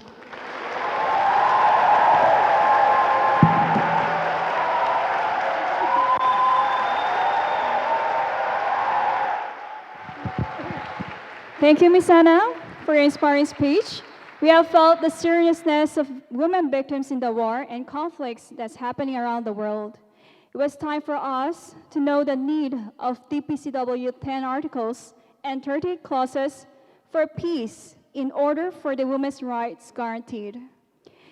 Thank you, Ms. Anna, for your inspiring speech. We have felt the seriousness of women victims in the war and conflicts that's happening around the world. It was time for us to know the need of DPCW 10 articles and 30 clauses for peace in order for the women's rights guaranteed.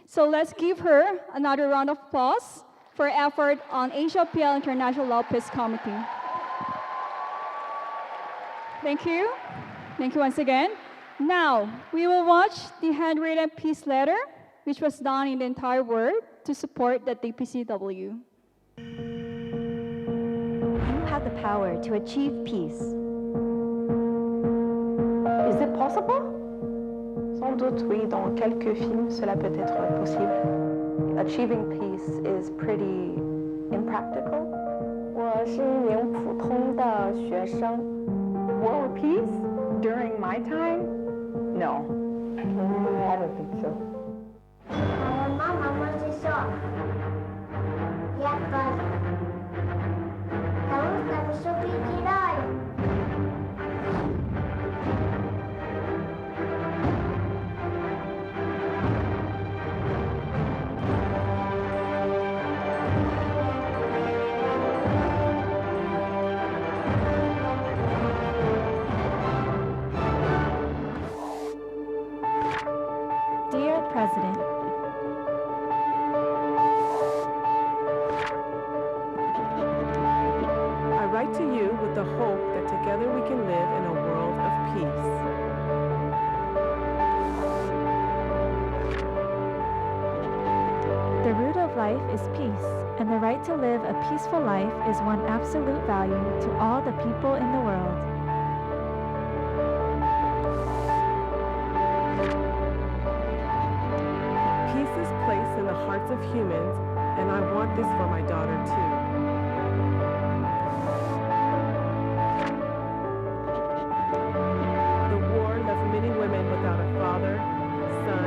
So let's give her another round of applause for her effort on AsiaPL International Law Peace Committee. Thank you. Thank you once again. Now, we will watch the handwritten peace letter, which was done in the entire world to support the DPCW. You have the power to achieve peace. Is it possible? Sans doute, oui. Dans quelques films, cela peut être possible. Achieving peace is pretty impractical. 我是一名普通的学生。World peace during my time? No. I don't think so. Mama wants to shop. Yeah, but I was never so big. write to you with the hope that together we can live in a world of peace. The root of life is peace, and the right to live a peaceful life is one absolute value to all the people in the world. Peace is placed in the hearts of humans, and I want this for my daughter too. The war left many women without a father, son,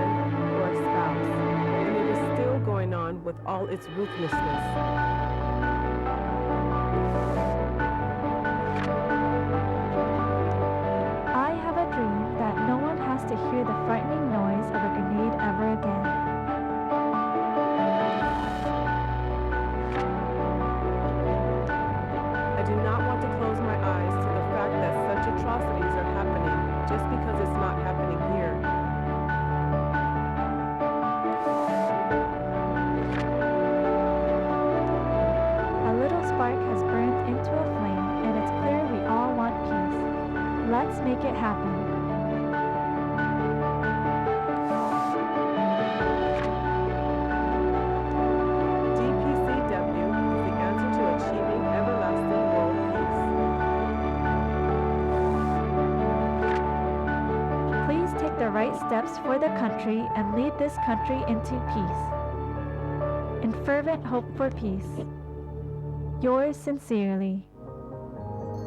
or a spouse, and it is still going on with all its ruthlessness. I have a dream that no one has to hear the frightening noise of a grenade ever again. I do not want to close my eyes to the fact that such atrocities are happening just because it's not happening here. A little spark has burned into a flame, and it's clear we all want peace. Let's make it happen. DPCW is the answer to achieving everlasting world peace. Please take the right steps for the country and lead this country into peace. In fervent hope for peace. Yours sincerely.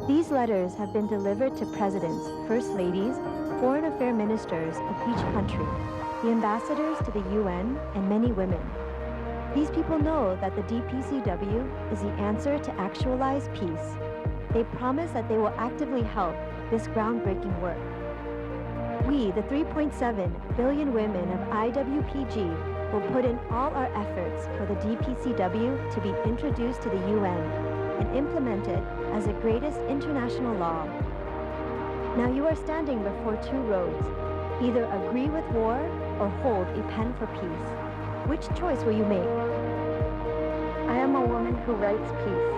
These letters have been delivered to presidents, first ladies, foreign affairs ministers of each country, the ambassadors to the UN, and many women. These people know that the DPCW is the answer to actualize peace. They promise that they will actively help this groundbreaking work. We, the 3.7 billion women of IWPG, will put in all our efforts for the DPCW to be introduced to the UN and implemented as the greatest international law. Now you are standing before two roads. Either agree with war or hold a pen for peace. Which choice will you make? I am a woman who writes peace.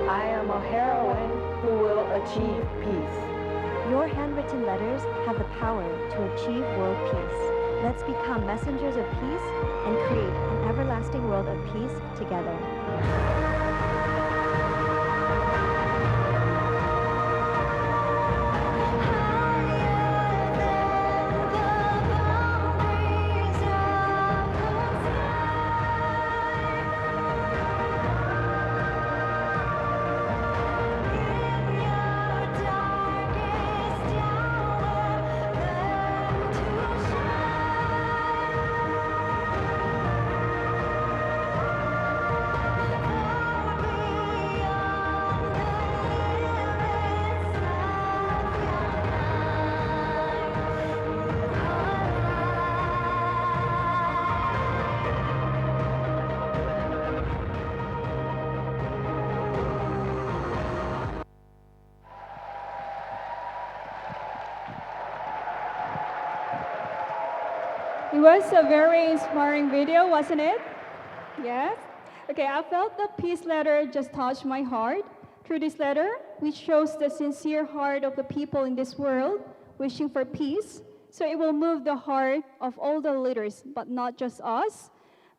I am a heroine who will achieve peace. Your handwritten letters have the power to achieve world peace. Let's become messengers of peace and create an everlasting world of peace together. It was a very inspiring video, wasn't it? Yes? Okay, I felt the peace letter just touched my heart. Through this letter, which shows the sincere heart of the people in this world wishing for peace, so it will move the heart of all the leaders, but not just us,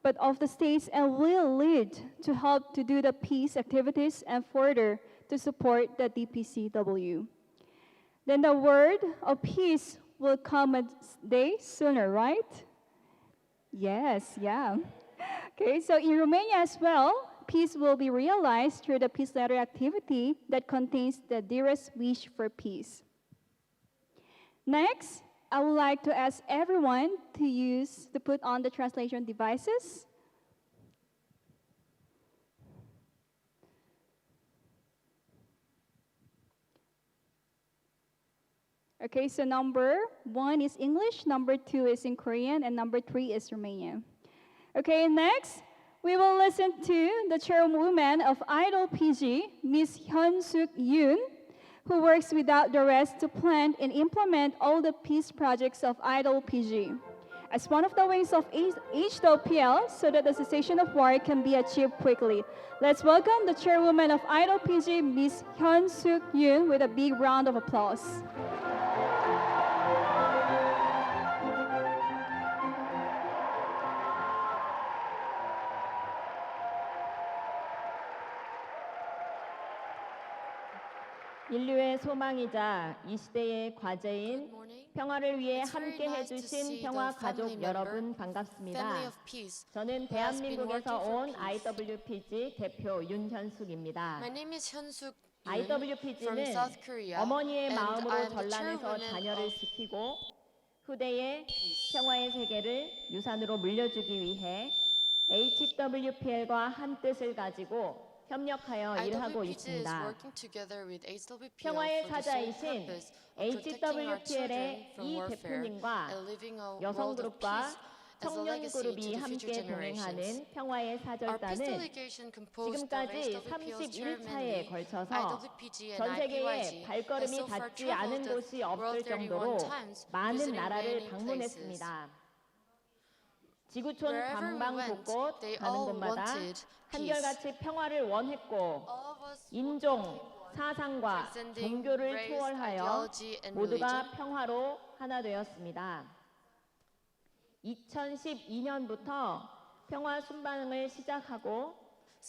but of the states, and will lead to help to do the peace activities and further to support the DPCW. Then the word of peace will come a day sooner, right? Yes, yeah. Okay, so in Romania as well, peace will be realized through the peace letter activity that contains the dearest wish for peace. Next, I would like to ask everyone to put on the translation devices. Okay, so number 1 is English, number 2 is in Korean, and number 3 is Romanian. Okay, next, we will listen to the chairwoman of IWPG, Ms. Hyun-suk Yoon, who works without the rest to plan and implement all the peace projects of IWPG. as one of the wings of IWPL so that the cessation of war can be achieved quickly. Let's welcome the chairwoman of IWPG, Ms. Hyun-Suk Yoon, with a big round of applause. 인류의 소망이자 이 시대의 과제인 평화를 위해 함께 해주신 평화 가족 여러분 반갑습니다. 저는 대한민국에서 온 IWPG 대표 윤현숙입니다. My name is Hyun-Suk IWPG는 어머니의 마음으로 전란에서 자녀를 지키고 후대에 평화의 세계를 유산으로 물려주기 위해 IWPL과 한 뜻을 가지고 협력하여 일하고 있습니다. 평화의 사자이신 IWPL의 이 대표님과 여성 그룹과 청년 그룹이 함께 동행하는 평화의 사절단은 지금까지 31차에 걸쳐서 전 세계에 발걸음이 닿지 않은 곳이 없을 정도로 많은 나라를 방문했습니다. 지구촌 방방곳곳 가는 곳마다 한결같이 평화를 원했고 인종, 사상과 종교를 초월하여 모두가 평화로 하나 되었습니다. 2012년부터 평화 순방을 시작하고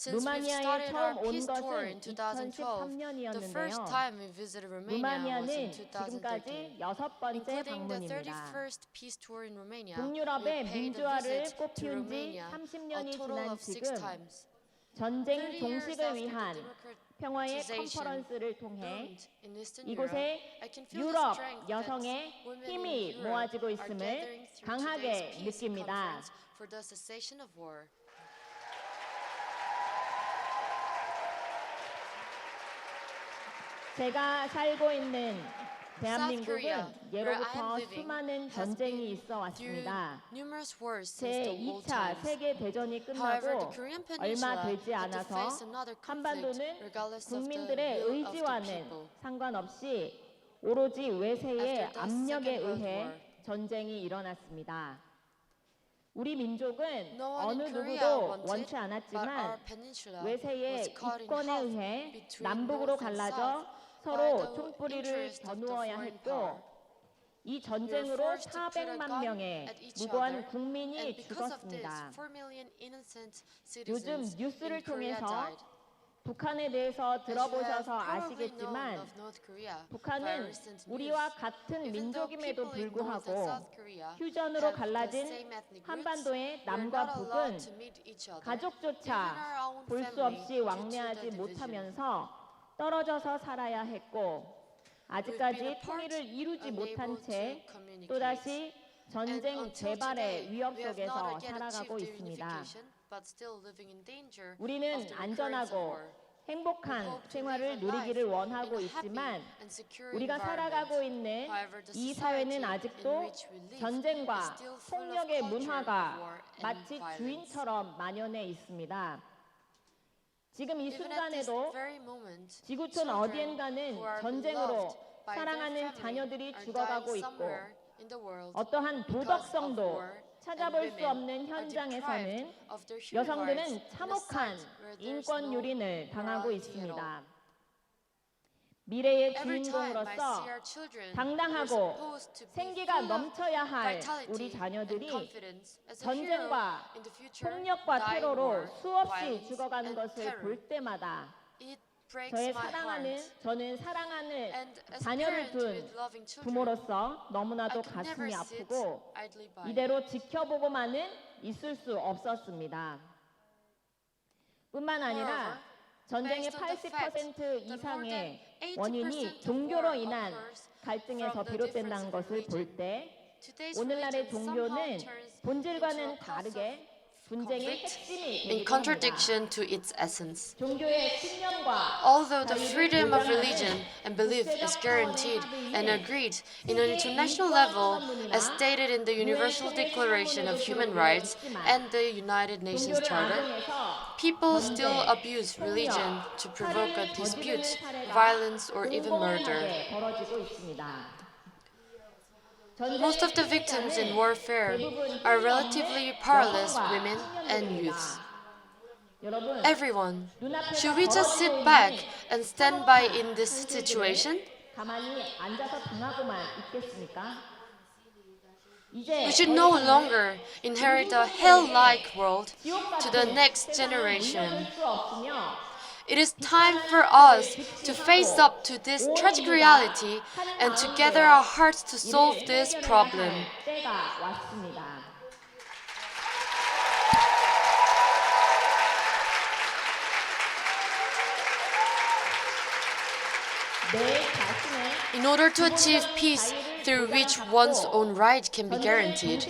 루마니아에 처음 온 것은 2013년이었는데요. 루마니아는 지금까지 6번째 방문입니다. 북유럽의 민주화를 꽃피운 지 30년이 지난 지금 전쟁 종식을 위한 평화의 컨퍼런스를 통해 이곳에 유럽 여성의 힘이 모아지고 있음을 강하게 느낍니다. 제가 살고 있는 대한민국은 예로부터 수많은 전쟁이 있어 왔습니다. 제2차 세계대전이 끝나고 얼마 되지 않아서 한반도는 국민들의 의지와는 상관없이 오로지 외세의 압력에 의해 전쟁이 일어났습니다. 우리 민족은 어느 누구도 원치 않았지만 외세의 이권에 의해 남북으로 갈라져 서로 총뿌리를 겨누어야 했고 이 전쟁으로 400만 명의 무고한 국민이 죽었습니다. 요즘 뉴스를 통해서 북한에 대해서 들어보셔서 아시겠지만 북한은 우리와 같은 민족임에도 불구하고 휴전으로 갈라진 한반도의 남과 북은 가족조차 볼 수 없이 왕래하지 못하면서 떨어져서 살아야 했고 아직까지 통일을 이루지 못한 채 또다시 전쟁 재발의 위협 속에서 살아가고 있습니다. 우리는 안전하고 행복한 생활을 누리기를 원하고 있지만 우리가 살아가고 있는 이 사회는 아직도 전쟁과 폭력의 문화가 마치 주인처럼 만연해 있습니다. 지금 이 순간에도 지구촌 어디엔가는 전쟁으로 사랑하는 자녀들이 죽어가고 있고 어떠한 도덕성도 찾아볼 수 없는 현장에서는 여성들은 참혹한 인권 유린을 당하고 있습니다. 미래의 주인공으로서 당당하고 생기가 넘쳐야 할 우리 자녀들이 전쟁과 폭력과 테러로 수없이 죽어가는 것을 볼 때마다 저는 사랑하는 자녀를 둔 부모로서 너무나도 가슴이 아프고 이대로 지켜보고만은 있을 수 없었습니다. 뿐만 아니라 전쟁의 80% 이상의 원인이 종교로 인한 갈등에서 비롯된다는 것을 볼 때 오늘날의 종교는 본질과는 다르게 분쟁의 핵심이 in contradiction to its essence. 종교의 신념과 Although the freedom of religion and belief is guaranteed and agreed in an international level as stated in the Universal Declaration of Human Rights and the United Nations Charter, people still abuse religion to provoke a dispute, violence, or even murder. Most of the victims in warfare are relatively powerless women and youths. Everyone, should we just sit back and stand by in this situation? We should no longer inherit a hell-like world to the next generation. It is time for us to face up to this tragic reality and to gather our hearts to solve this problem. In order to achieve peace through which one's own right can be guaranteed,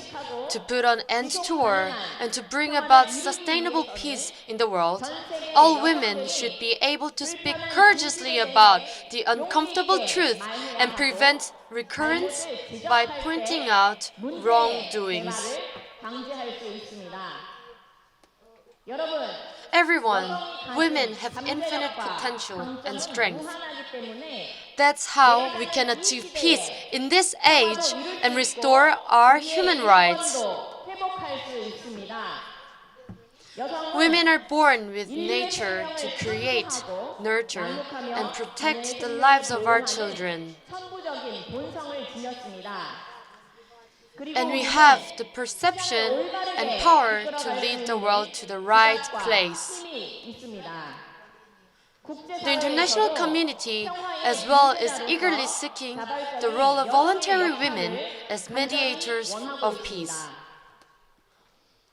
to put an end to war and to bring about sustainable peace in the world, all women should be able to speak courageously about the uncomfortable truth and prevent recurrence by pointing out wrongdoings. Everyone, women have infinite potential and strength. That's how we can achieve peace in this age and restore our human rights. Women are born with nature to create, nurture, and protect the lives of our children. And we have the perception and power to lead the world to the right place. The international community as well is eagerly seeking the role of voluntary women as mediators of peace.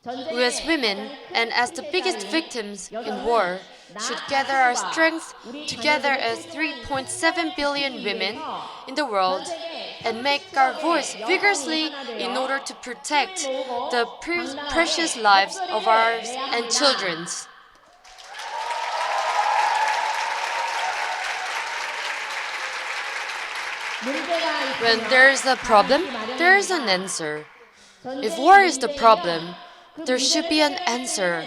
We as women, and as the biggest victims in war, should gather our strength together as 3.7 billion women in the world and make our voice vigorously in order to protect the precious lives of ours and children's. When there is a problem, there is an answer. If war is the problem, there should be an answer.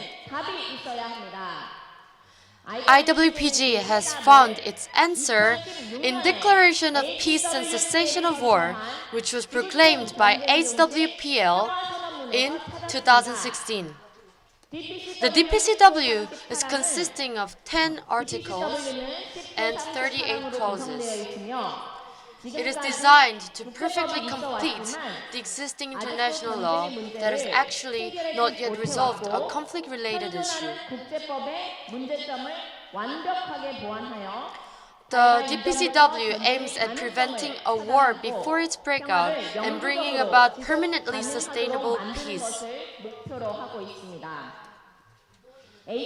IWPG has found its answer in Declaration of Peace and Cessation of War, which was proclaimed by IWPL in 2016. The DPCW is consisting of 10 articles and 38 clauses. It is designed to perfectly complete the existing international law that has actually not yet resolved a conflict-related issue. The DPCW aims at preventing a war before its breakout and bringing about permanently sustainable peace.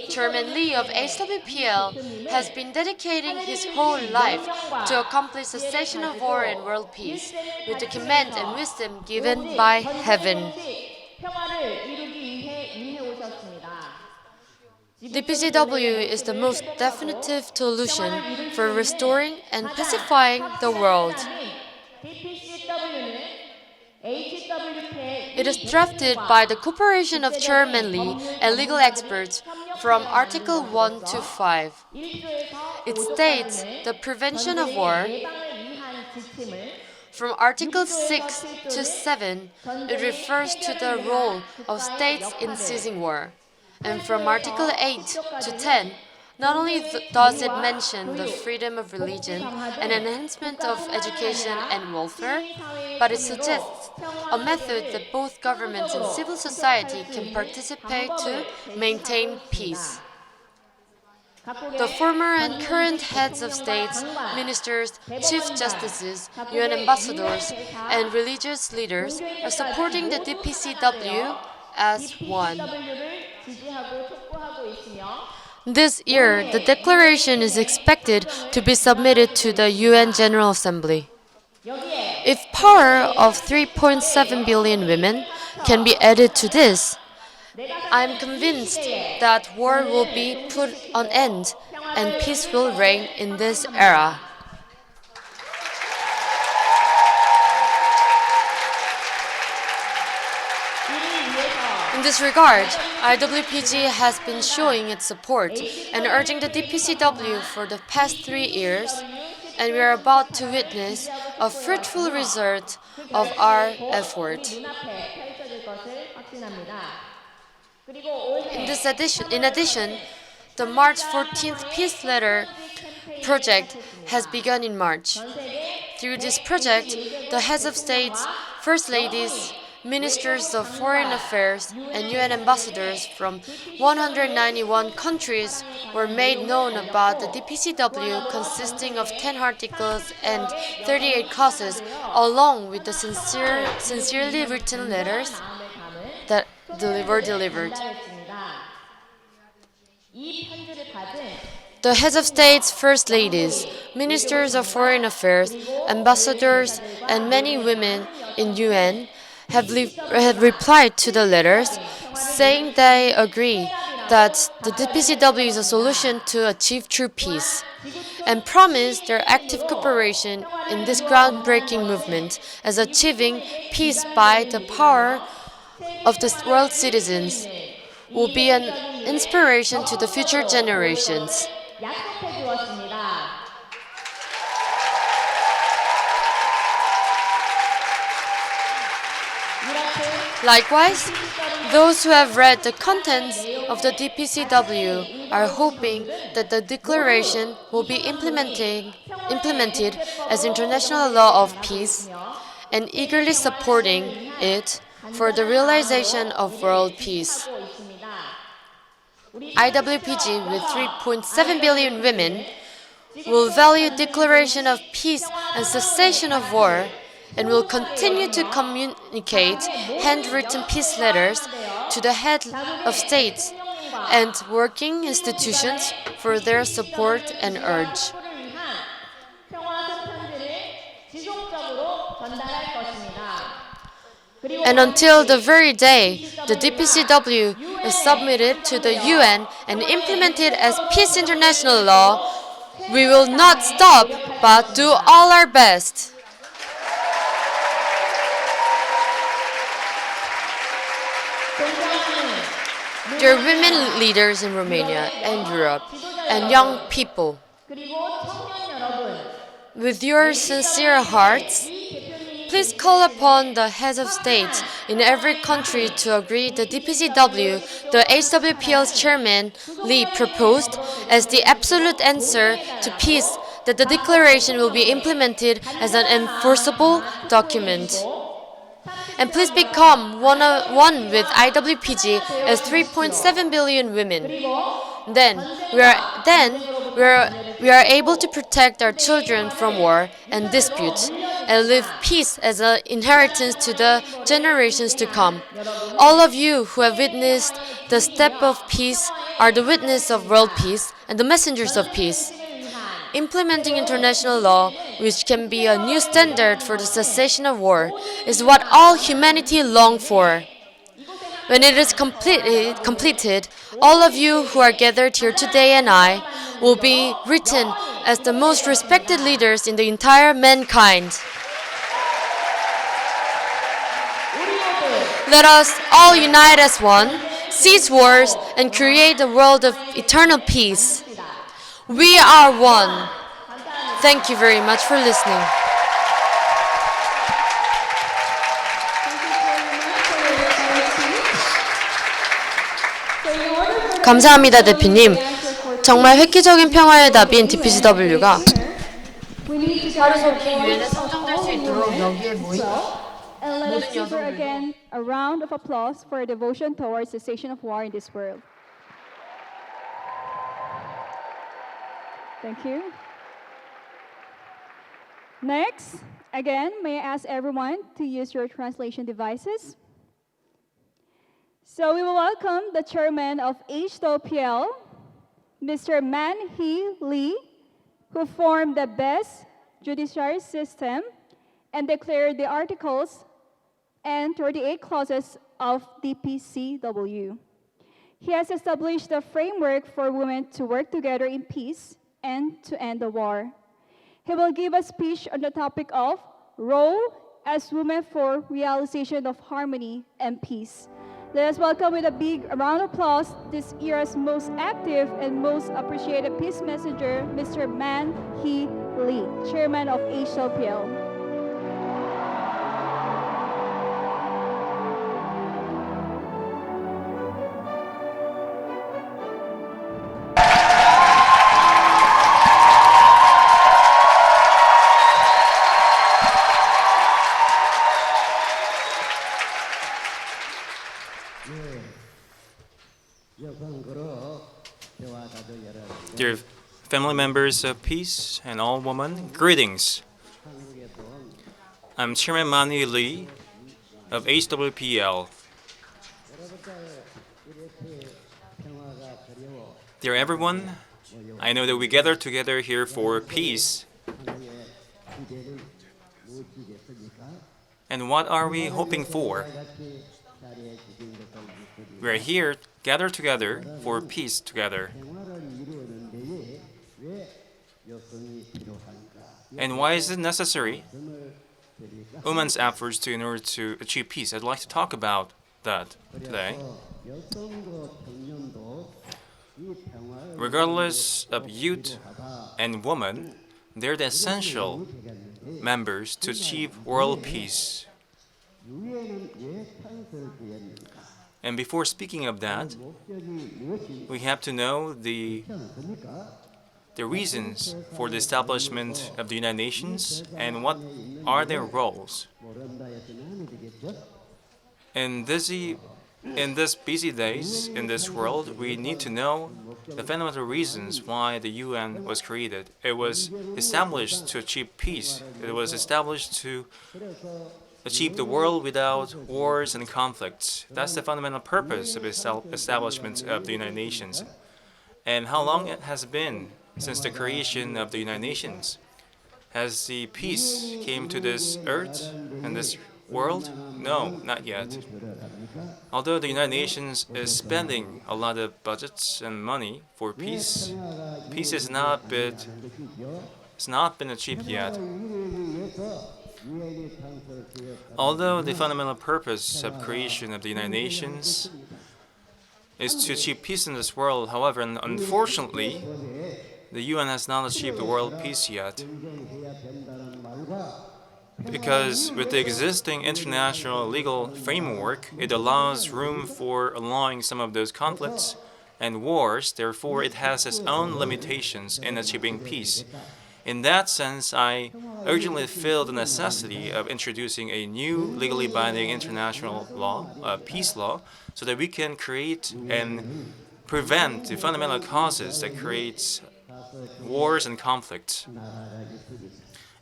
Chairman Lee of HWPL has been dedicating his whole life to accomplish cessation of war and world peace with the command and wisdom given by heaven. DPCW is the most definitive solution for restoring and pacifying the world. It is drafted by the cooperation of Chairman Lee and legal experts from Article 1 to 5. It states the prevention of war. From Article 6 to 7, it refers to the role of states in ceasing war. And from Article 8 to 10, not only does it mention the freedom of religion and enhancement of education and welfare, but it suggests a method that both governments and civil society can participate to maintain peace. The former and current heads of states, ministers, chief justices, UN ambassadors, and religious leaders are supporting the DPCW as one. This year, the declaration is expected to be submitted to the UN General Assembly. If power of 3.7 billion women can be added to this, I'm convinced that war will be put an end and peace will reign in this era. In this regard, IWPG has been showing its support and urging the DPCW for the past 3 years and we are about to witness a fruitful result of our effort. In addition, the March 14th Peace Letter project has begun in March. Through this project, the heads of states, first ladies, ministers of foreign affairs, and UN ambassadors from 191 countries were made known about the DPCW, consisting of 10 articles and 38 causes, along with the sincerely written letters that were delivered. The heads of states, first ladies, ministers of foreign affairs, ambassadors, and many women in UN have replied to the letters, saying they agree that the DPCW is a solution to achieve true peace, and promise their active cooperation in this groundbreaking movement as achieving peace by the power of the world's citizens will be an inspiration to the future generations. Likewise, those who have read the contents of the DPCW are hoping that the declaration will be implemented as international law of peace and eagerly supporting it for the realization of world peace. IWPG, with 3.7 billion women, will value declaration of peace and cessation of war, and will continue to communicate handwritten peace letters to the head of states and working institutions for their support and urge. And until the very day the DPCW is submitted to the UN and implemented as peace international law, we will not stop but do all our best. Dear women leaders in Romania and Europe, and young people, with your sincere hearts, please call upon the heads of states in every country to agree the DPCW, the HWPL's chairman, Lee, proposed as the absolute answer to peace, that the declaration will be implemented as an enforceable document. And please become one with IWPG as 3.7 billion women. Then we are able to protect our children from war and disputes and leave peace as an inheritance to the generations to come. All of you who have witnessed the step of peace are the witness of world peace and the messengers of peace. Implementing international law, which can be a new standard for the cessation of war, is what all humanity long for. When it is completed, all of you who are gathered here today and I will be written as the most respected leaders in the entire mankind. Let us all unite as one, cease wars, and create a world of eternal peace. We are one. Thank you very much for listening. 감사합니다, 대표님. 정말 획기적인 평화의 답인 DPCW가 하루속히 유엔에 선정될 수 있도록 여기에 모인 Let's give her again a round of applause for her devotion towards cessation of war in this world. Thank you. Next, again, may I ask everyone to use your translation devices. So we will welcome the chairman of HWPL, Mr. Man-hee Lee, who formed the best judiciary system and declared the articles and 38 clauses of DPCW. He has established the framework for women to work together in peace and to end the war. He will give a speech on the topic of role as women for realization of harmony and peace. Let us welcome with a big round of applause this year's most active and most appreciated peace messenger, Mr. Man Hee Lee, Chairman of HLPL. Dear family members of peace and all women, greetings. I'm Chairman Mani Lee of HWPL. Dear everyone, I know that we gather together here for peace. And what are we hoping for? We are here gathered together for peace together. And why is it necessary? Women's efforts in order to achieve peace. I'd like to talk about that today. Regardless of youth and woman, they're the essential members to achieve world peace. And before speaking of that, we have to know the reasons for the establishment of the United Nations and what are their roles. In these busy days in this world, we need to know the fundamental reasons why the UN was created. It was established to achieve peace. It was established to achieve the world without wars and conflicts. That's the fundamental purpose of the establishment of the United Nations. And how long it has been since the creation of the United Nations? Has the peace came to this earth and this world? No, not yet. Although the United Nations is spending a lot of budgets and money for peace, peace has not been achieved yet. Although the fundamental purpose of creation of the United Nations is to achieve peace in this world, however, unfortunately, the UN has not achieved the world peace yet. Because with the existing international legal framework, it allows room for allowing some of those conflicts and wars, therefore it has its own limitations in achieving peace. In that sense, I urgently feel the necessity of introducing a new legally binding international law, peace law, so that we can create and prevent the fundamental causes that create wars and conflicts.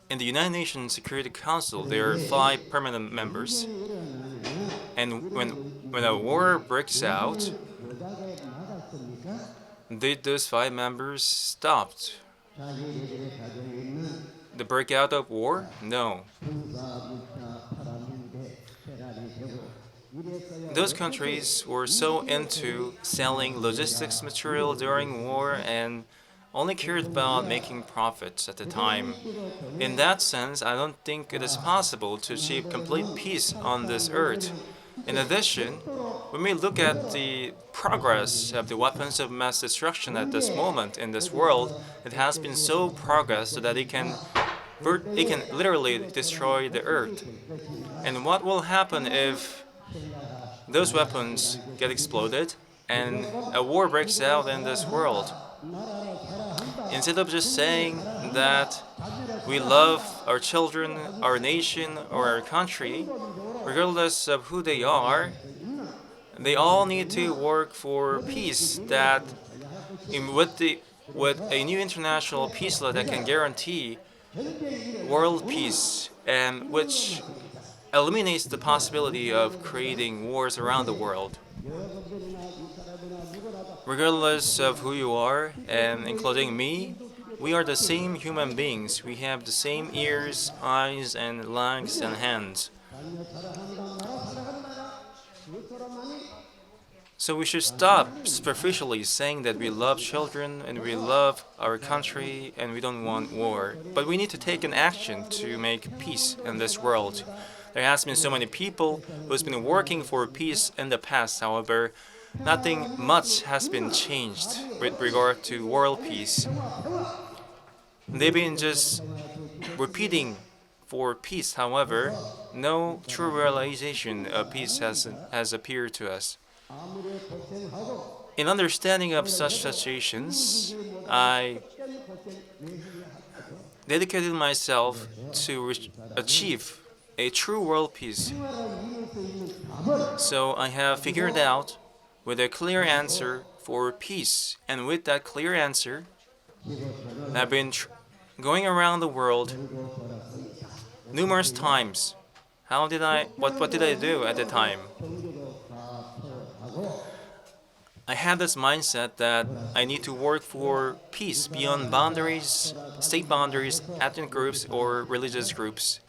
In the United Nations Security Council, there are 5 permanent members. And when a war breaks out, did those 5 members stopped the breakout of war? No. Those countries were so into selling logistics material during war and only cared about making profits at the time. In that sense, I don't think it is possible to achieve complete peace on this earth. In addition, when we look at the progress of the weapons of mass destruction at this moment in this world, it has been so progressed so that it can literally destroy the earth. And what will happen if those weapons get exploded and a war breaks out in this world? Instead of just saying that we love our children, our nation, or our country, regardless of who they are, they all need to work for peace with a new international peace law that can guarantee world peace and which eliminates the possibility of creating wars around the world. Regardless of who you are, and including me, we are the same human beings. We have the same ears, eyes, and legs and hands. So we should stop superficially saying that we love children and we love our country and we don't want war. But we need to take an action to make peace in this world. There has been so many people who's been working for peace in the past. However, nothing much has been changed with regard to world peace. They've been just repeating for peace. However, no true realization of peace has appeared to us. In understanding of such situations, I dedicated myself to achieve a true world peace. So I have figured out with a clear answer for peace, and with that clear answer, I've been going around the world numerous times. What did I do at the time? I had this mindset that I need to work for peace beyond boundaries, state boundaries, ethnic groups, or religious groups.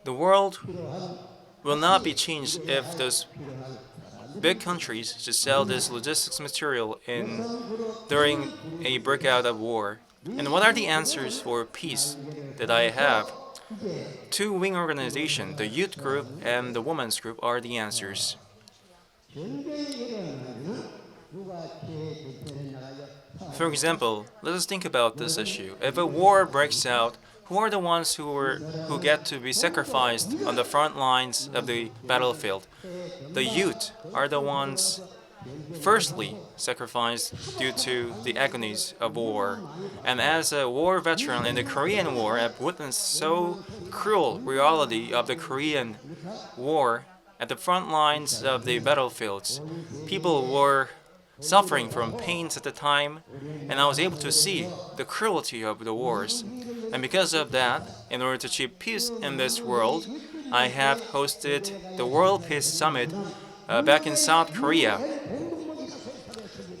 The world will not be changed if those big countries just sell this logistics material during a breakout of war. And what are the answers for peace that I have? Two wing organizations, the youth group and the women's group, are the answers. For example, let us think about this issue. If a war breaks out, who are the ones who get to be sacrificed on the front lines of the battlefield? The youth are the ones firstly sacrificed due to the agonies of war. And as a war veteran in the Korean War, I've witnessed so cruel reality of the Korean War at the front lines of the battlefields. People were suffering from pains at the time, and I was able to see the cruelty of the wars. And because of that, in order to achieve peace in this world, I have hosted the World Peace Summit back in South Korea.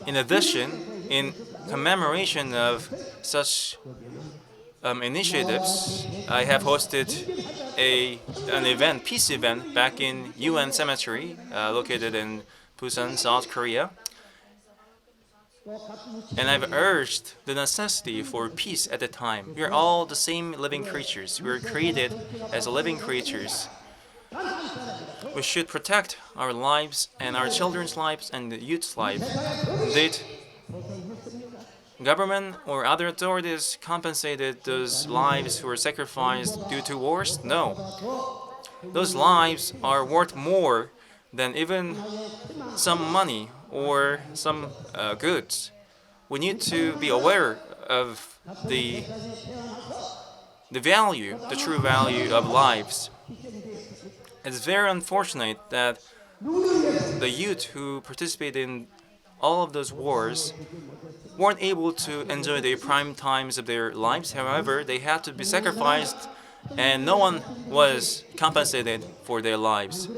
In addition, in commemoration of such initiatives, I have hosted an peace event back in UN Cemetery, located in Busan, South Korea. And I've urged the necessity for peace at the time. We are all the same living creatures. We are created as living creatures. We should protect our lives and our children's lives and the youth's life. Did government or other authorities compensated those lives who were sacrificed due to wars? No. Those lives are worth more than even some money or some goods. We need to be aware of the value, the true value of lives. It's very unfortunate that the youth who participated in all of those wars weren't able to enjoy the prime times of their lives. However, they had to be sacrificed and no one was compensated for their lives.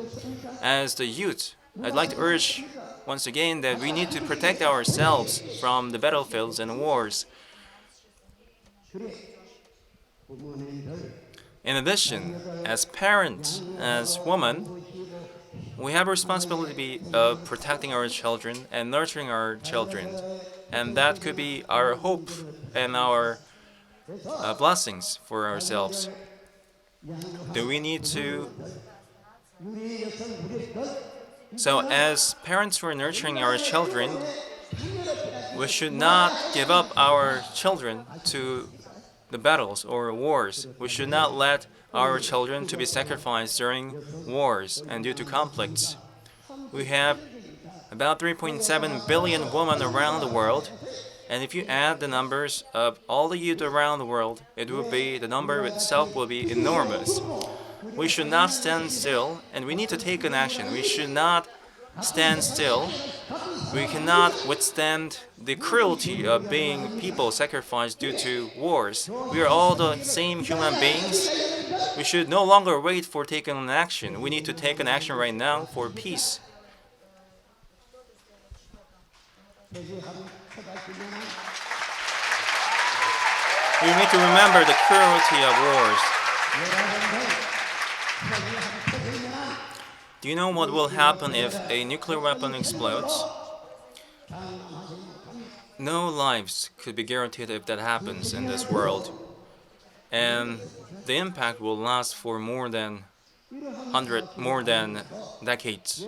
As the youth, I'd like to urge once again that we need to protect ourselves from the battlefields and wars. In addition, as parents, as women, we have a responsibility of protecting our children and nurturing our children. And that could be our hope and our blessings for ourselves. Do we need to? So as parents who are nurturing our children, we should not give up our children to the battles or wars. We should not let our children to be sacrificed during wars and due to conflicts. We have about 3.7 billion women around the world, and if you add the numbers of all the youth around the world, the number itself will be enormous. We should not stand still, and we need to take an action. We should not stand still. We cannot withstand the cruelty of being people sacrificed due to wars. We are all the same human beings. We should no longer wait for taking an action. We need to take an action right now for peace. We need to remember the cruelty of wars. Do you know what will happen if a nuclear weapon explodes? No lives could be guaranteed if that happens in this world. And the impact will last for more than decades.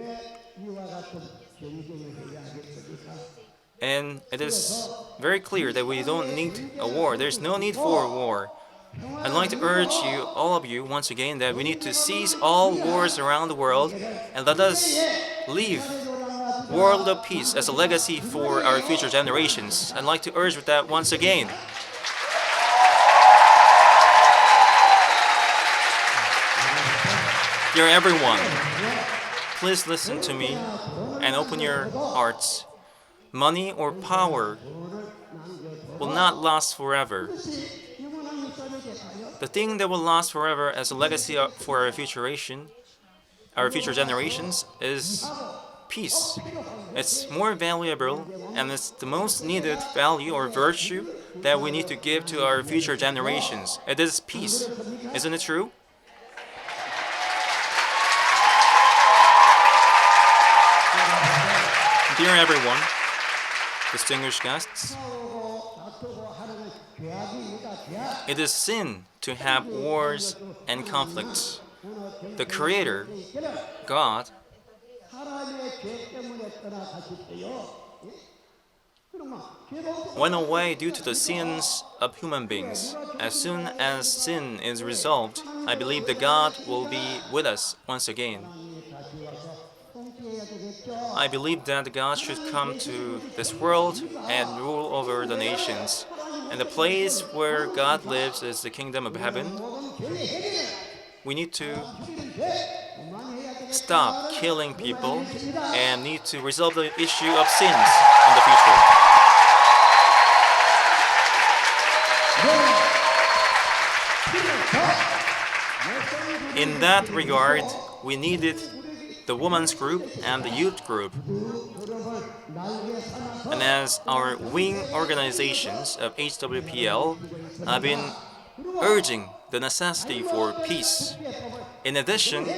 And it is very clear that we don't need a war. There's no need for a war. I'd like to urge you, all of you, once again, that we need to cease all wars around the world and let us leave world of peace as a legacy for our future generations. I'd like to urge with that once again. Dear everyone, please listen to me and open your hearts. Money or power will not last forever. The thing that will last forever as a legacy for our future generations, is peace. It's more valuable and it's the most needed value or virtue that we need to give to our future generations. It is peace. Isn't it true? Dear everyone, distinguished guests, it is sin to have wars and conflicts. The Creator, God, went away due to the sins of human beings. As soon as sin is resolved, I believe that God will be with us once again. I believe that God should come to this world and rule over the nations. And the place where God lives is the kingdom of heaven. We need to stop killing people and need to resolve the issue of sins in the future. In that regard, we needed the women's group and the youth group. And as our wing organizations of IWPL have been urging the necessity for peace. In addition,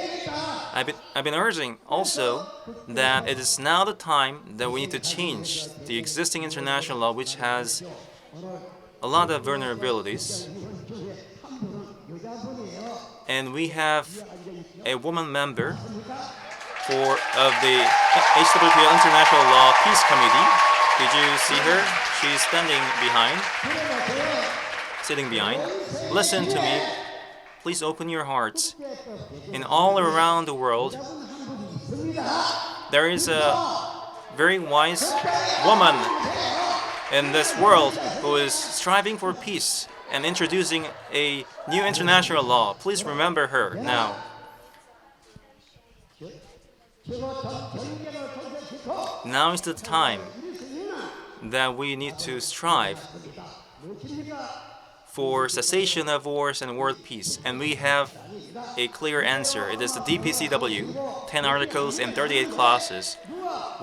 I've been urging also that it is now the time that we need to change the existing international law, which has a lot of vulnerabilities. And we have a woman member of the IWPL International Law Peace Committee. Did you see her? She's sitting behind. Listen to me. Please open your hearts. In all around the world, there is a very wise woman in this world who is striving for peace and introducing a new international law. Please remember her now. Now is the time that we need to strive for cessation of wars and world peace. And we have a clear answer. It is the DPCW, 10 articles and 38 clauses.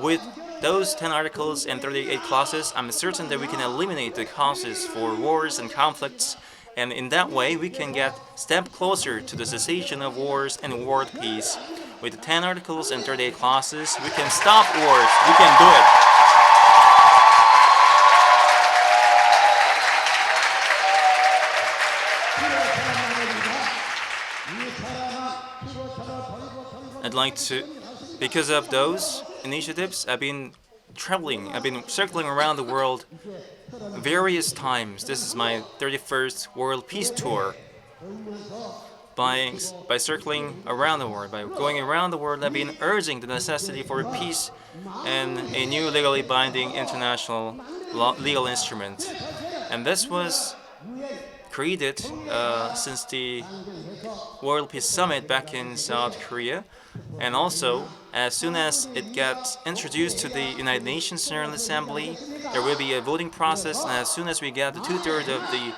With those 10 articles and 38 clauses, I'm certain that we can eliminate the causes for wars and conflicts. And in that way, we can get a step closer to the cessation of wars and world peace. With the 10 articles and 38 clauses, we can stop wars. We can do it. I'd like to, because of those initiatives, I've been circling around the world various times. This is my 31st World Peace Tour. By circling around the world, by going around the world, I've been urging the necessity for peace and a new legally binding international legal instrument. And this was created since the World Peace Summit back in South Korea. And also, as soon as it gets introduced to the United Nations General Assembly, there will be a voting process. And as soon as we get the 2/3 of the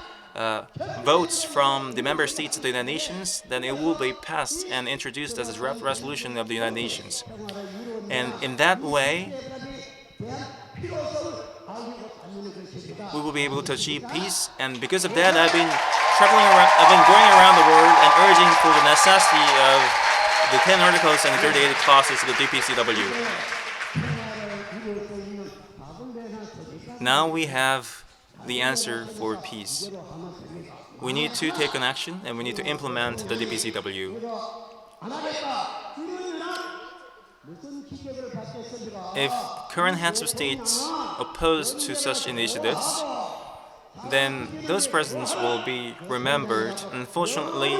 votes from the member states of the United Nations, then it will be passed and introduced as a draft resolution of the United Nations. And in that way, we will be able to achieve peace. And because of that, I've been going around the world and urging for the necessity of the 10 articles and the 38 clauses of the DPCW. Now we have the answer for peace. We need to take an action and we need to implement the DPCW. If current heads of states oppose to such initiatives, then those presidents will be remembered, unfortunately,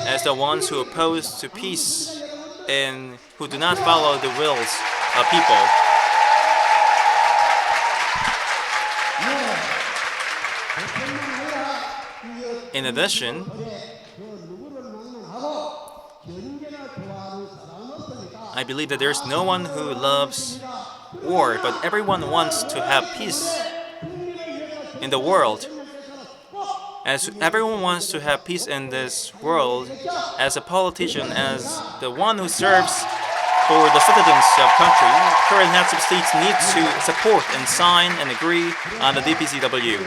as the ones who oppose to peace and who do not follow the wills of people. In addition, I believe that there's no one who loves war, but everyone wants to have peace in the world. As everyone wants to have peace in this world, as a politician, as the one who serves for the citizens of country, current heads of states need to support and sign and agree on the DPCW.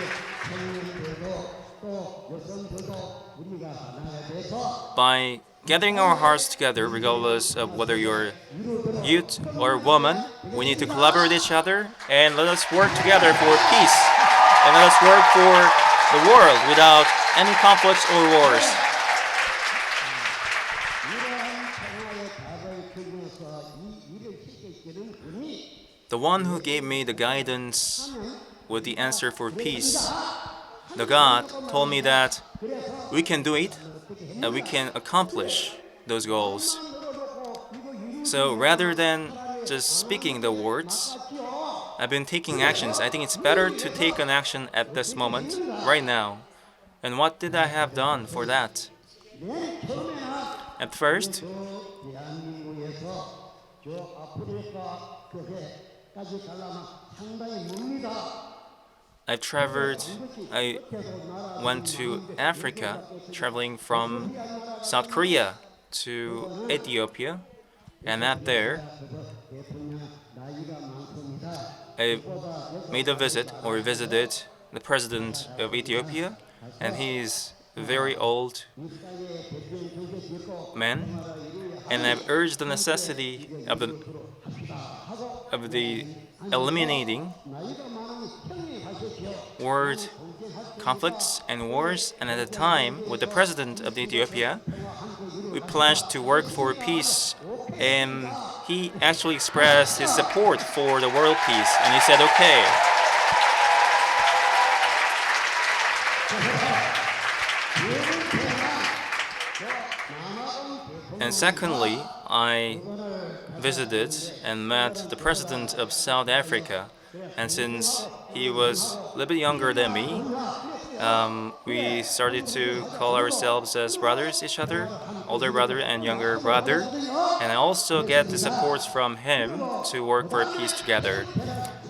By gathering our hearts together, regardless of whether you're youth or woman, we need to collaborate with each other and let us work together for peace. And let us work for the world without any conflicts or wars. The one who gave me the guidance with the answer for peace, the God, told me that we can do it and we can accomplish those goals. So rather than just speaking the words, I've been taking actions. I think it's better to take an action at this moment, right now. And what did I have done for that? At first, I went to Africa, traveling from South Korea to Ethiopia, and at there, I made a visit or visited the president of Ethiopia, and he's a very old man, and I've urged the necessity of the eliminating word conflicts and wars, and at the time, with the president of Ethiopia, we pledged to work for peace, and he actually expressed his support for the world peace, and he said, okay. And secondly, I visited and met the president of South Africa, and since he was a little bit younger than me, we started to call ourselves as brothers each other, older brother and younger brother, and I also get the support from him to work for peace together.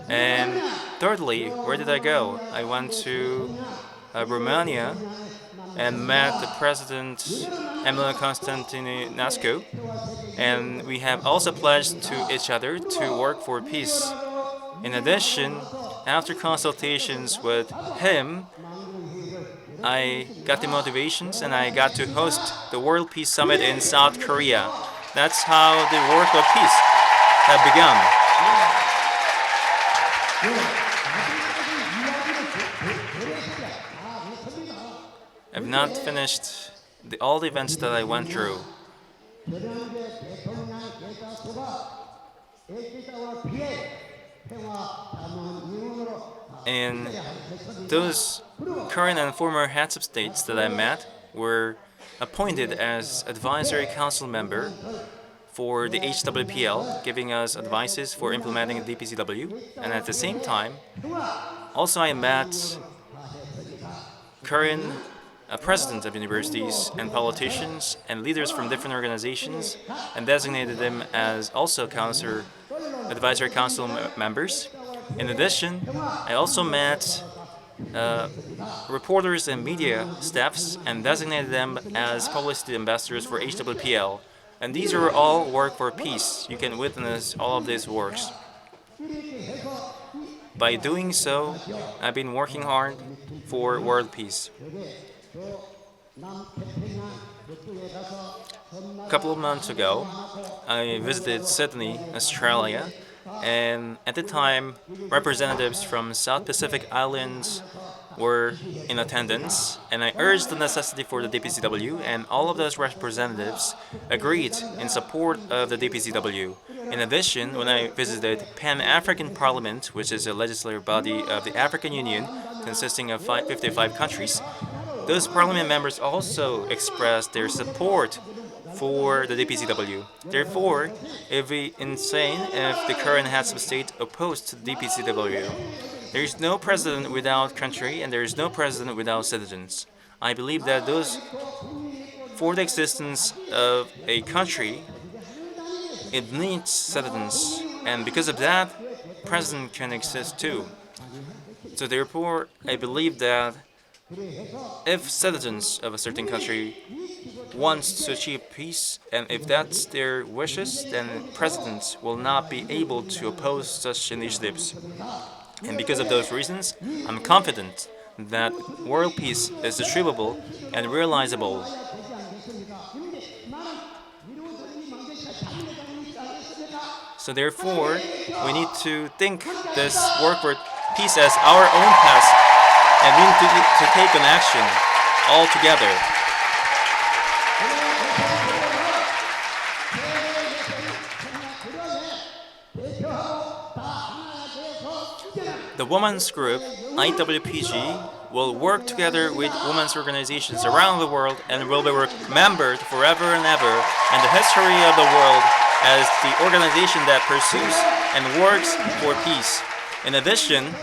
And thirdly, where did I go? I went to Romania and met the president Emil Constantinescu, and we have also pledged to each other to work for peace. In addition, after consultations with him, I got the motivations and I got to host the World Peace Summit in South Korea. That's how the work of peace had begun. I've not finished all the events that I went through. And those current and former heads of states that I met were appointed as advisory council member for the HWPL, giving us advices for implementing the DPCW. And at the same time, also I met current presidents of universities and politicians and leaders from different organizations and designated them as also advisory council members. In addition, I also met reporters and media staffs and designated them as publicity ambassadors for HWPL. And these are all work for peace. You can witness all of these works. By doing so, I've been working hard for world peace. A couple of months ago, I visited Sydney, Australia, And at the time, representatives from South Pacific Islands were in attendance, and I urged the necessity for the DPCW, and all of those representatives agreed in support of the DPCW. In addition, when I visited Pan-African Parliament, which is a legislative body of the African Union consisting of 55 countries, those parliament members also expressed their support for the DPCW. Therefore, it would be insane if the current heads of state opposed to the DPCW. There is no president without country, and there is no president without citizens. I believe that for the existence of a country, it needs citizens, and because of that, president can exist too. So therefore, I believe that if citizens of a certain country wants to achieve peace, and if that's their wishes, then presidents will not be able to oppose such initiatives. And because of those reasons, I'm confident that world peace is achievable and realizable. So therefore, we need to think this work for peace as our own task, and we need to take an action all together. The women's group, IWPG, will work together with women's organizations around the world and will be remembered forever and ever in the history of the world as the organization that pursues and works for peace. In addition,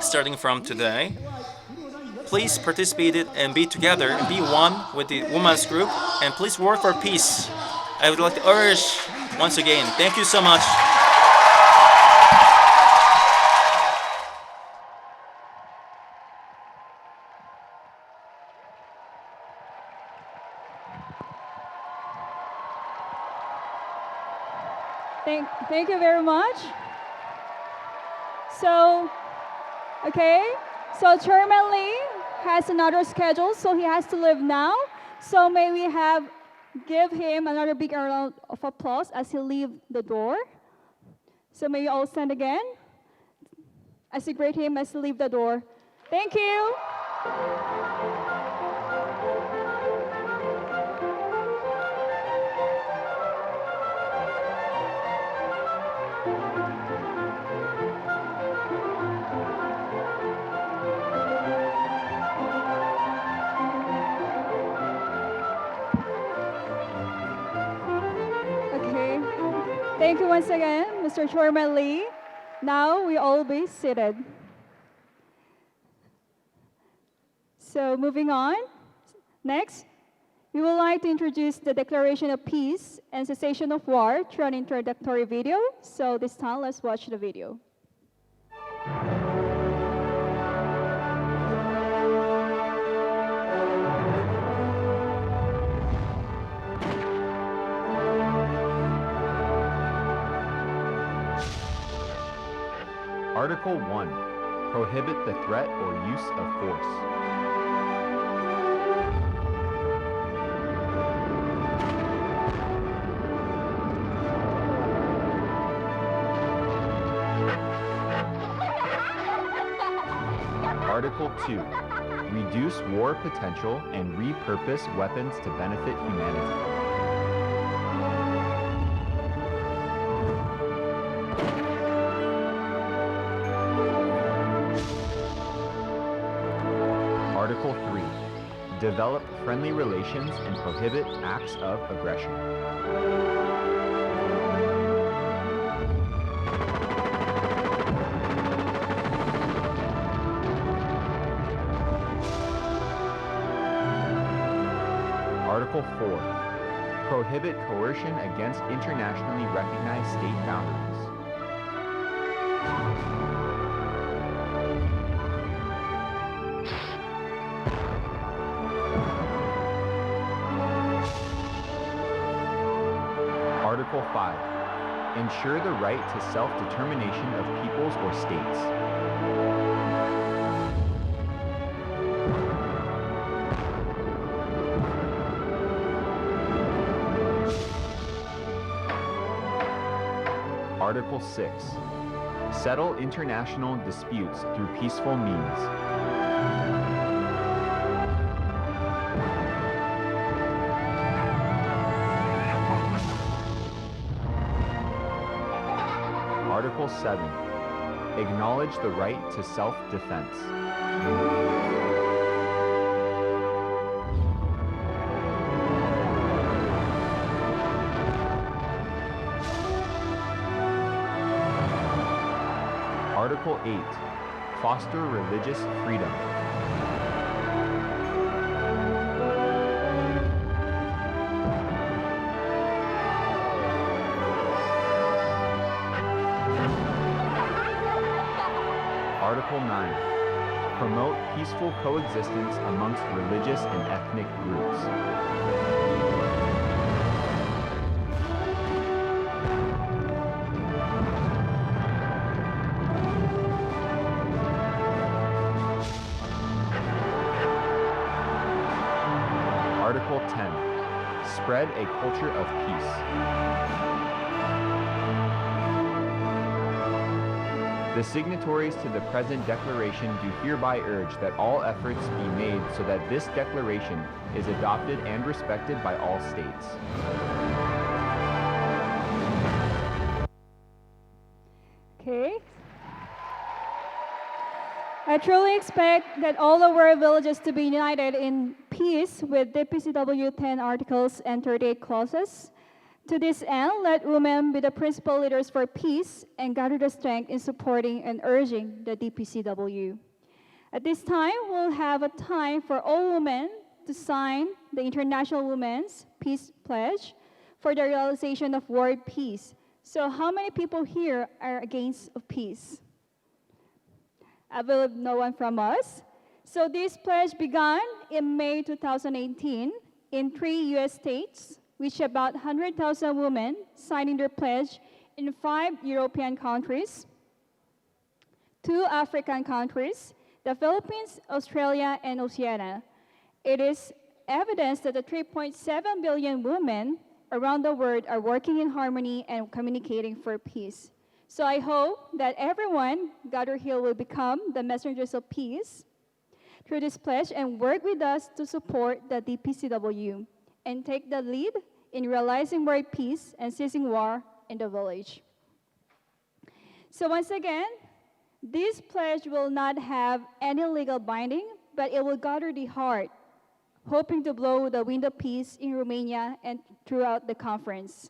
starting from today, please participate and be together and be one with the women's group, and please work for peace. I would like to urge once again, thank you so much. Thank you very much. So, so Chairman Lee has another schedule, so he has to leave now. So may we give him another big round of applause as he leaves the door. So may you all stand again as we greet him as he leaves the door. Thank you. Thank you once again, Mr. Chairman Lee. Now we all be seated. So moving on, next, we would like to introduce the Declaration of Peace and Cessation of War through an introductory video. So this time, let's watch the video. Article 1. Prohibit the threat or use of force. Article 2. Reduce war potential and repurpose weapons to benefit humanity. Article 3. Develop friendly relations and prohibit acts of aggression. Article 4. Prohibit coercion against internationally recognized state boundaries. Article 5. Ensure the right to self-determination of peoples or states. Article 6. Settle international disputes through peaceful means. Article 7. Acknowledge the right to self-defense. Article 8. Foster religious freedom. Article 9. Promote peaceful coexistence amongst religious and ethnic groups. Article 10. Spread a culture of peace. The signatories to the present declaration do hereby urge that all efforts be made so that this declaration is adopted and respected by all states. Okay. I truly expect that all of our villages to be united in peace with DPCW 10 articles and 38 clauses. To this end, let women be the principal leaders for peace and gather the strength in supporting and urging the DPCW. At this time, we'll have a time for all women to sign the International Women's Peace Pledge for the realization of world peace. So how many people here are against peace? I believe no one from us. So this pledge began in May 2018 in 3 US states, which about 100,000 women signing their pledge in 5 European countries, 2 African countries, the Philippines, Australia, and Oceania. It is evidence that the 3.7 billion women around the world are working in harmony and communicating for peace. So I hope that everyone gathered here will become the messengers of peace through this pledge and work with us to support the DPCW and take the lead in realizing world peace and ceasing war in the village. So once again, this pledge will not have any legal binding, but it will gather the heart, hoping to blow the wind of peace in Romania and throughout the conference.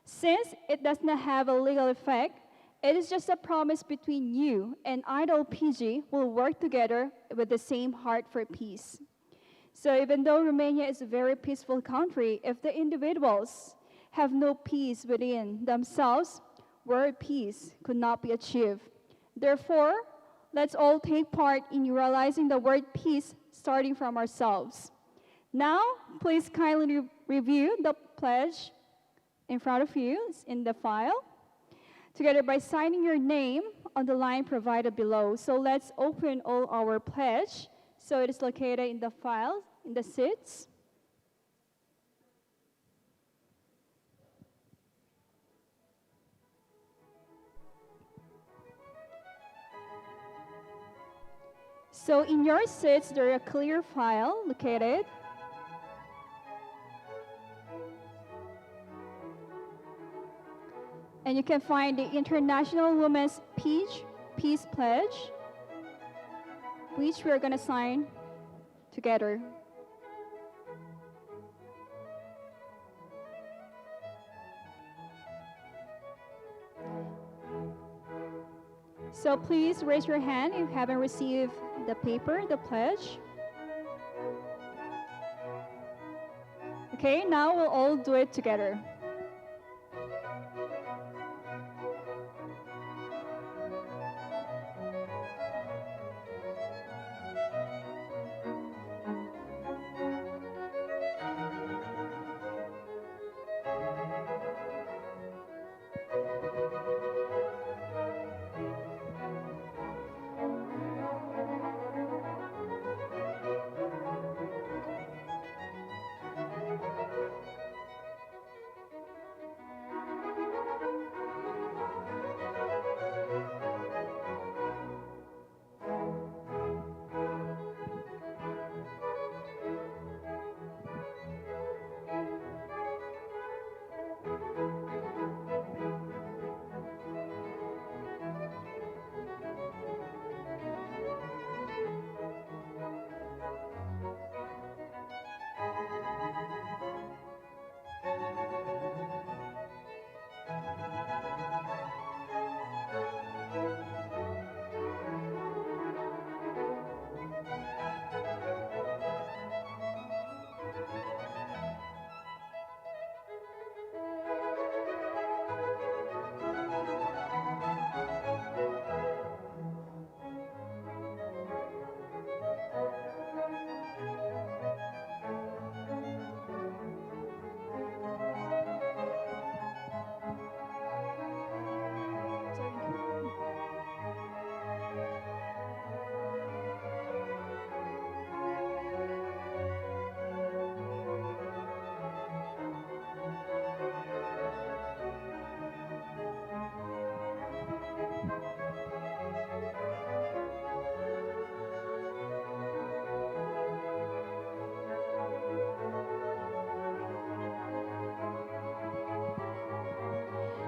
Since it does not have a legal effect, it is just a promise between you and IWPG will work together with the same heart for peace. So even though Romania is a very peaceful country, if the individuals have no peace within themselves, world peace could not be achieved. Therefore, let's all take part in realizing the word peace starting from ourselves. Now, please kindly review the pledge in front of you in the file, together by signing your name on the line provided below. So let's open all our pledge. So it is located in the file, in the seats. So in your seats, there is a clear file located. And you can find the International Women's Peace Pledge, which we're going to sign together. So please raise your hand if you haven't received the paper, the pledge. Okay, now we'll all do it together.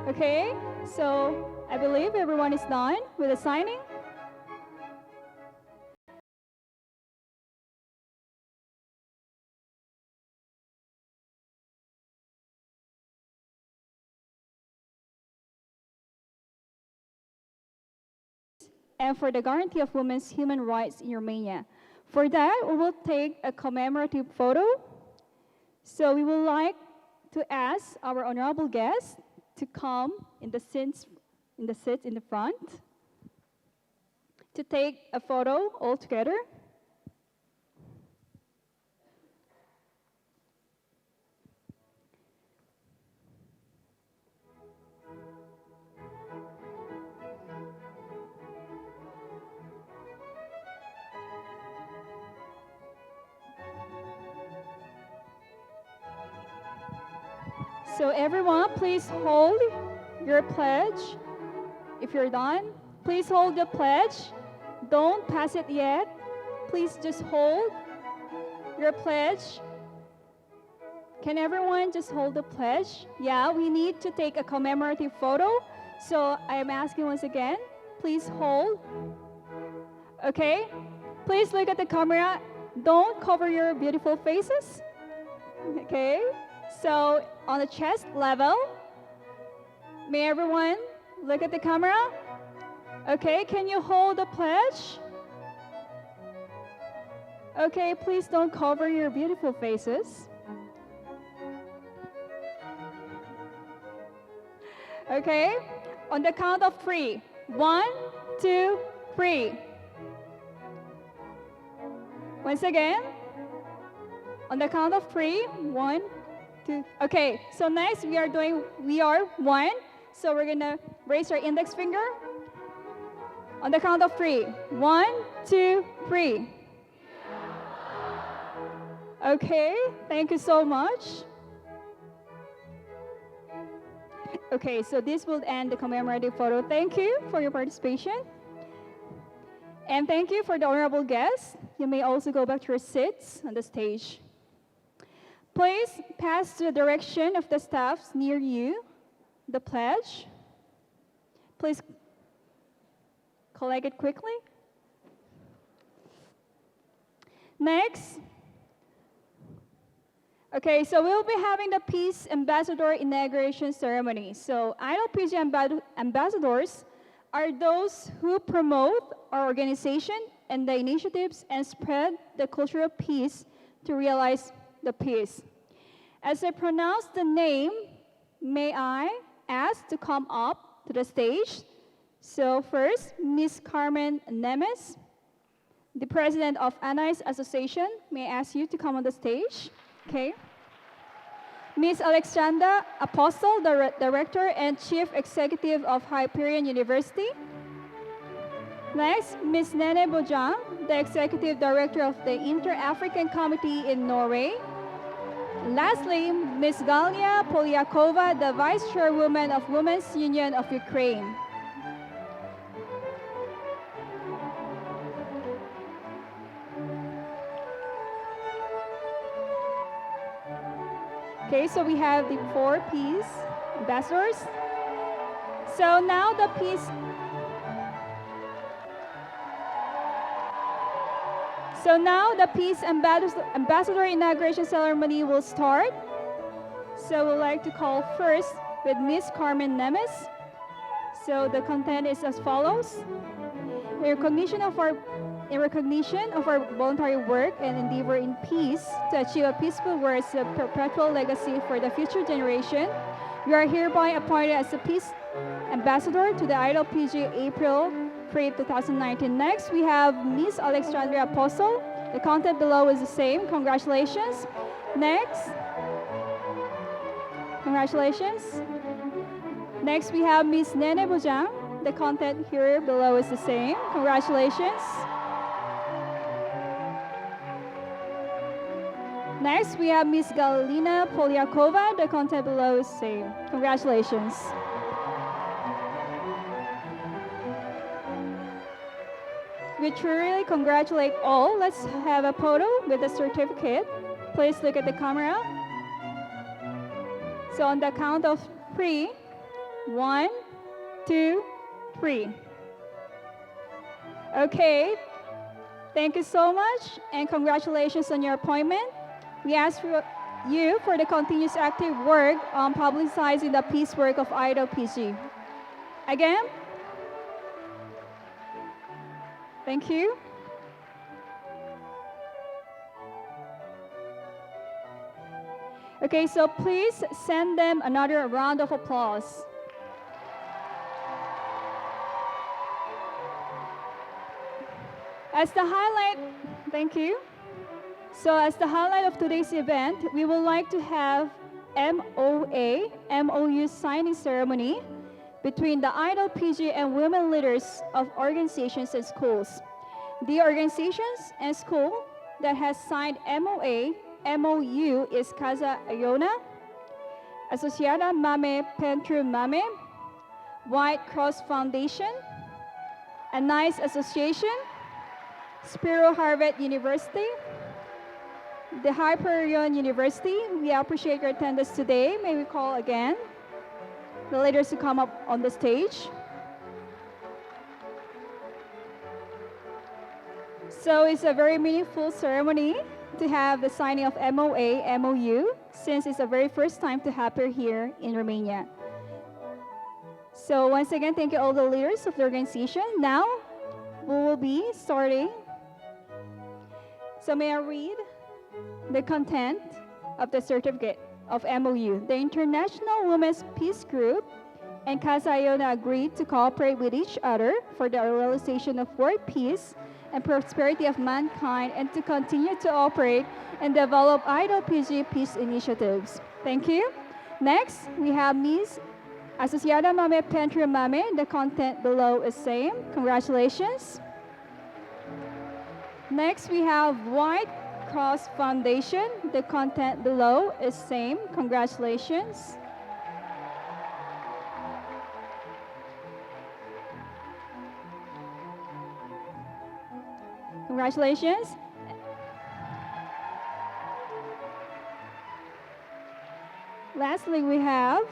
Okay, so I believe everyone is done with the signing. And for the guarantee of women's human rights in Romania. For that, we will take a commemorative photo. So we would like to ask our honorable guests to come in the seats in the front to take a photo all together. So everyone, please hold your pledge. If you're done, please hold the pledge. Don't pass it yet. Please just hold your pledge. Can everyone just hold the pledge? Yeah, we need to take a commemorative photo. So I am asking once again, please hold. Okay, please look at the camera. Don't cover your beautiful faces. Okay, so on the chest level, may everyone look at the camera? Okay, can you hold the pledge? Okay, please don't cover your beautiful faces. Okay, on the count of 3. 1, 2, 3. Once again, on the count of 3. 1, 2. Okay, so next we are 1. So we're gonna raise our index finger. On the count of 3. 1, 2, 3. Okay, thank you so much. Okay, so this will end the commemorative photo. Thank you for your participation. And thank you for the honorable guests. You may also go back to your seats on the stage. Please pass to the direction of the staffs near you the pledge. Please collect it quickly. Next. Okay, so we'll be having the Peace Ambassador Inauguration Ceremony. So IWPG ambassadors are those who promote our organization and the initiatives and spread the culture of peace to realize the peace. As I pronounce the name, may I ask to come up to the stage. So first, Ms. Carmen Nemes, the president of Anais Association. May I ask you to come on the stage? Okay. Ms. Alexandra Apostle, the Director and Chief Executive of Hyperion University. Next, Ms. Nene Bojang, the Executive Director of the Inter-African Committee in Norway. Lastly, Ms. Galia Polyakova, the Vice Chairwoman of Women's Union of Ukraine. Okay, so we have the 4 peace ambassadors. So now the peace. So now the Peace Ambassador Inauguration Ceremony will start. So we'd like to call first with Ms. Carmen Nemes. So the content is as follows. In recognition of our voluntary work and endeavor in peace to achieve a peaceful world as a perpetual legacy for the future generation, we are hereby appointed as a Peace Ambassador to the IWPG April 3, 2019. Next, we have Ms. Alexandria Apostle. The content below is the same. Congratulations. Next. Congratulations. Next, we have Ms. Nene Bojang. The content here below is the same. Congratulations. Next, we have Ms. Galina Polyakova. The content below is the same. Congratulations. We truly congratulate all. Let's have a photo with the certificate. Please look at the camera. So on the count of 3, 1, 2, 3. Okay, thank you so much and congratulations on your appointment. We ask for you for the continuous active work on publicizing the peace work of IWPG. Again, thank you. Okay, so please send them another round of applause. As the highlight, thank you. So as the highlight of today's event, we would like to have MOU signing ceremony between the IWPG and women leaders of organizations and schools. The organizations and school that has signed MOU is Casa Iona, Asociada Mame Pentru Mame, White Cross Foundation, A Nice Association, Spiro Harvard University, the Hyperion University. We appreciate your attendance today. May we call again the leaders to come up on the stage. So it's a very meaningful ceremony to have the signing of MOU, since it's the very first time to happen here in Romania. So once again, thank you all the leaders of the organization. Now, we will be starting. So may I read the content of the certificate of MOU. The International Women's Peace Group and Casa Iona agreed to cooperate with each other for the realization of world peace and prosperity of mankind, and to continue to operate and develop IWPG peace initiatives. Thank you. Next, we have Ms. Asociada Mame Pentru Mame. The content below is same. Congratulations. Next, we have White Cross Foundation. The content below is same. Congratulations. Congratulations. Lastly, we have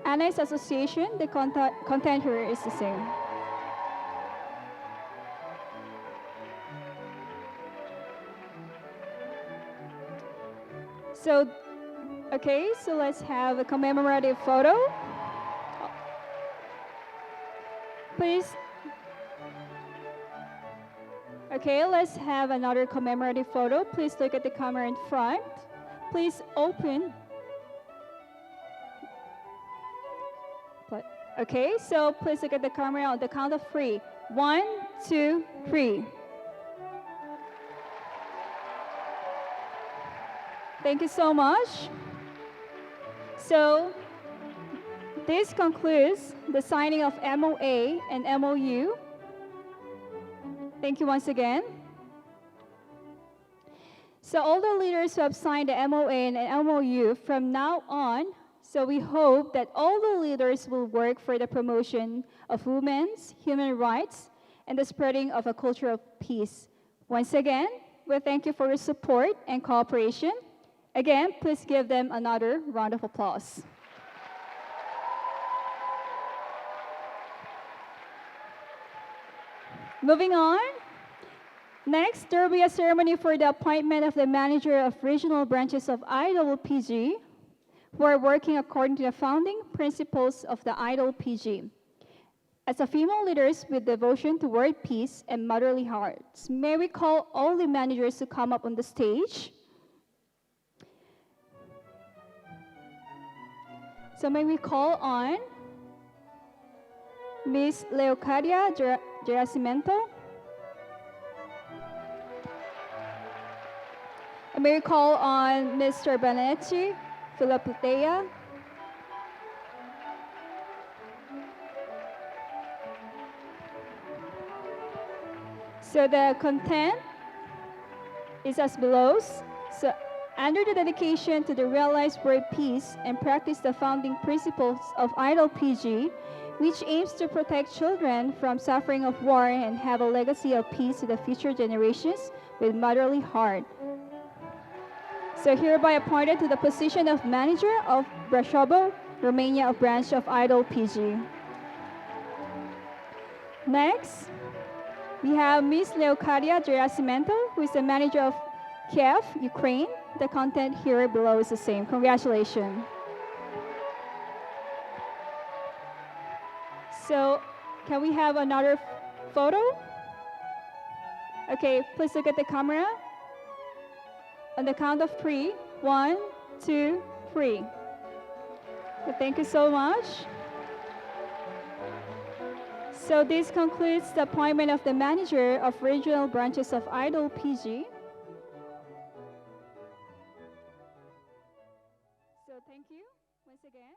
A Nice Association. The content here is the same. So, okay, so let's have a commemorative photo. Please. Okay, let's have another commemorative photo. Please look at the camera in front. Please open. Okay, so please look at the camera on the count of 3. 1, 2, 3. Thank you so much. So this concludes the signing of MOA and MOU. Thank you once again. So all the leaders who have signed the MOA and MOU from now on, so we hope that all the leaders will work for the promotion of women's human rights and the spreading of a culture of peace. Once again, we thank you for your support and cooperation. Again, please give them another round of applause. Moving on. Next, there will be a ceremony for the appointment of the manager of regional branches of IWPG, who are working according to the founding principles of the IWPG. As a female leaders with devotion to world peace and motherly hearts, may we call all the managers to come up on the stage. So may we call on Ms. Leocadia Geracimento. And may we call on Mr. Banetti Filiputea. So the content is as below. So under the dedication to the realized world peace and practice the founding principles of IWPG, which aims to protect children from suffering of war and have a legacy of peace to the future generations with motherly heart. So hereby appointed to the position of manager of Brashovo Romania, a branch of IWPG. Next, we have Ms. Leocadia Gerasimento, who is the manager of Kiev, Ukraine. The content here below is the same. Congratulations. So, can we have another photo? Okay, please look at the camera. On the count of 3, 1, 2, 3. So thank you so much. So this concludes the appointment of the manager of regional branches of IWPG. So thank you once again.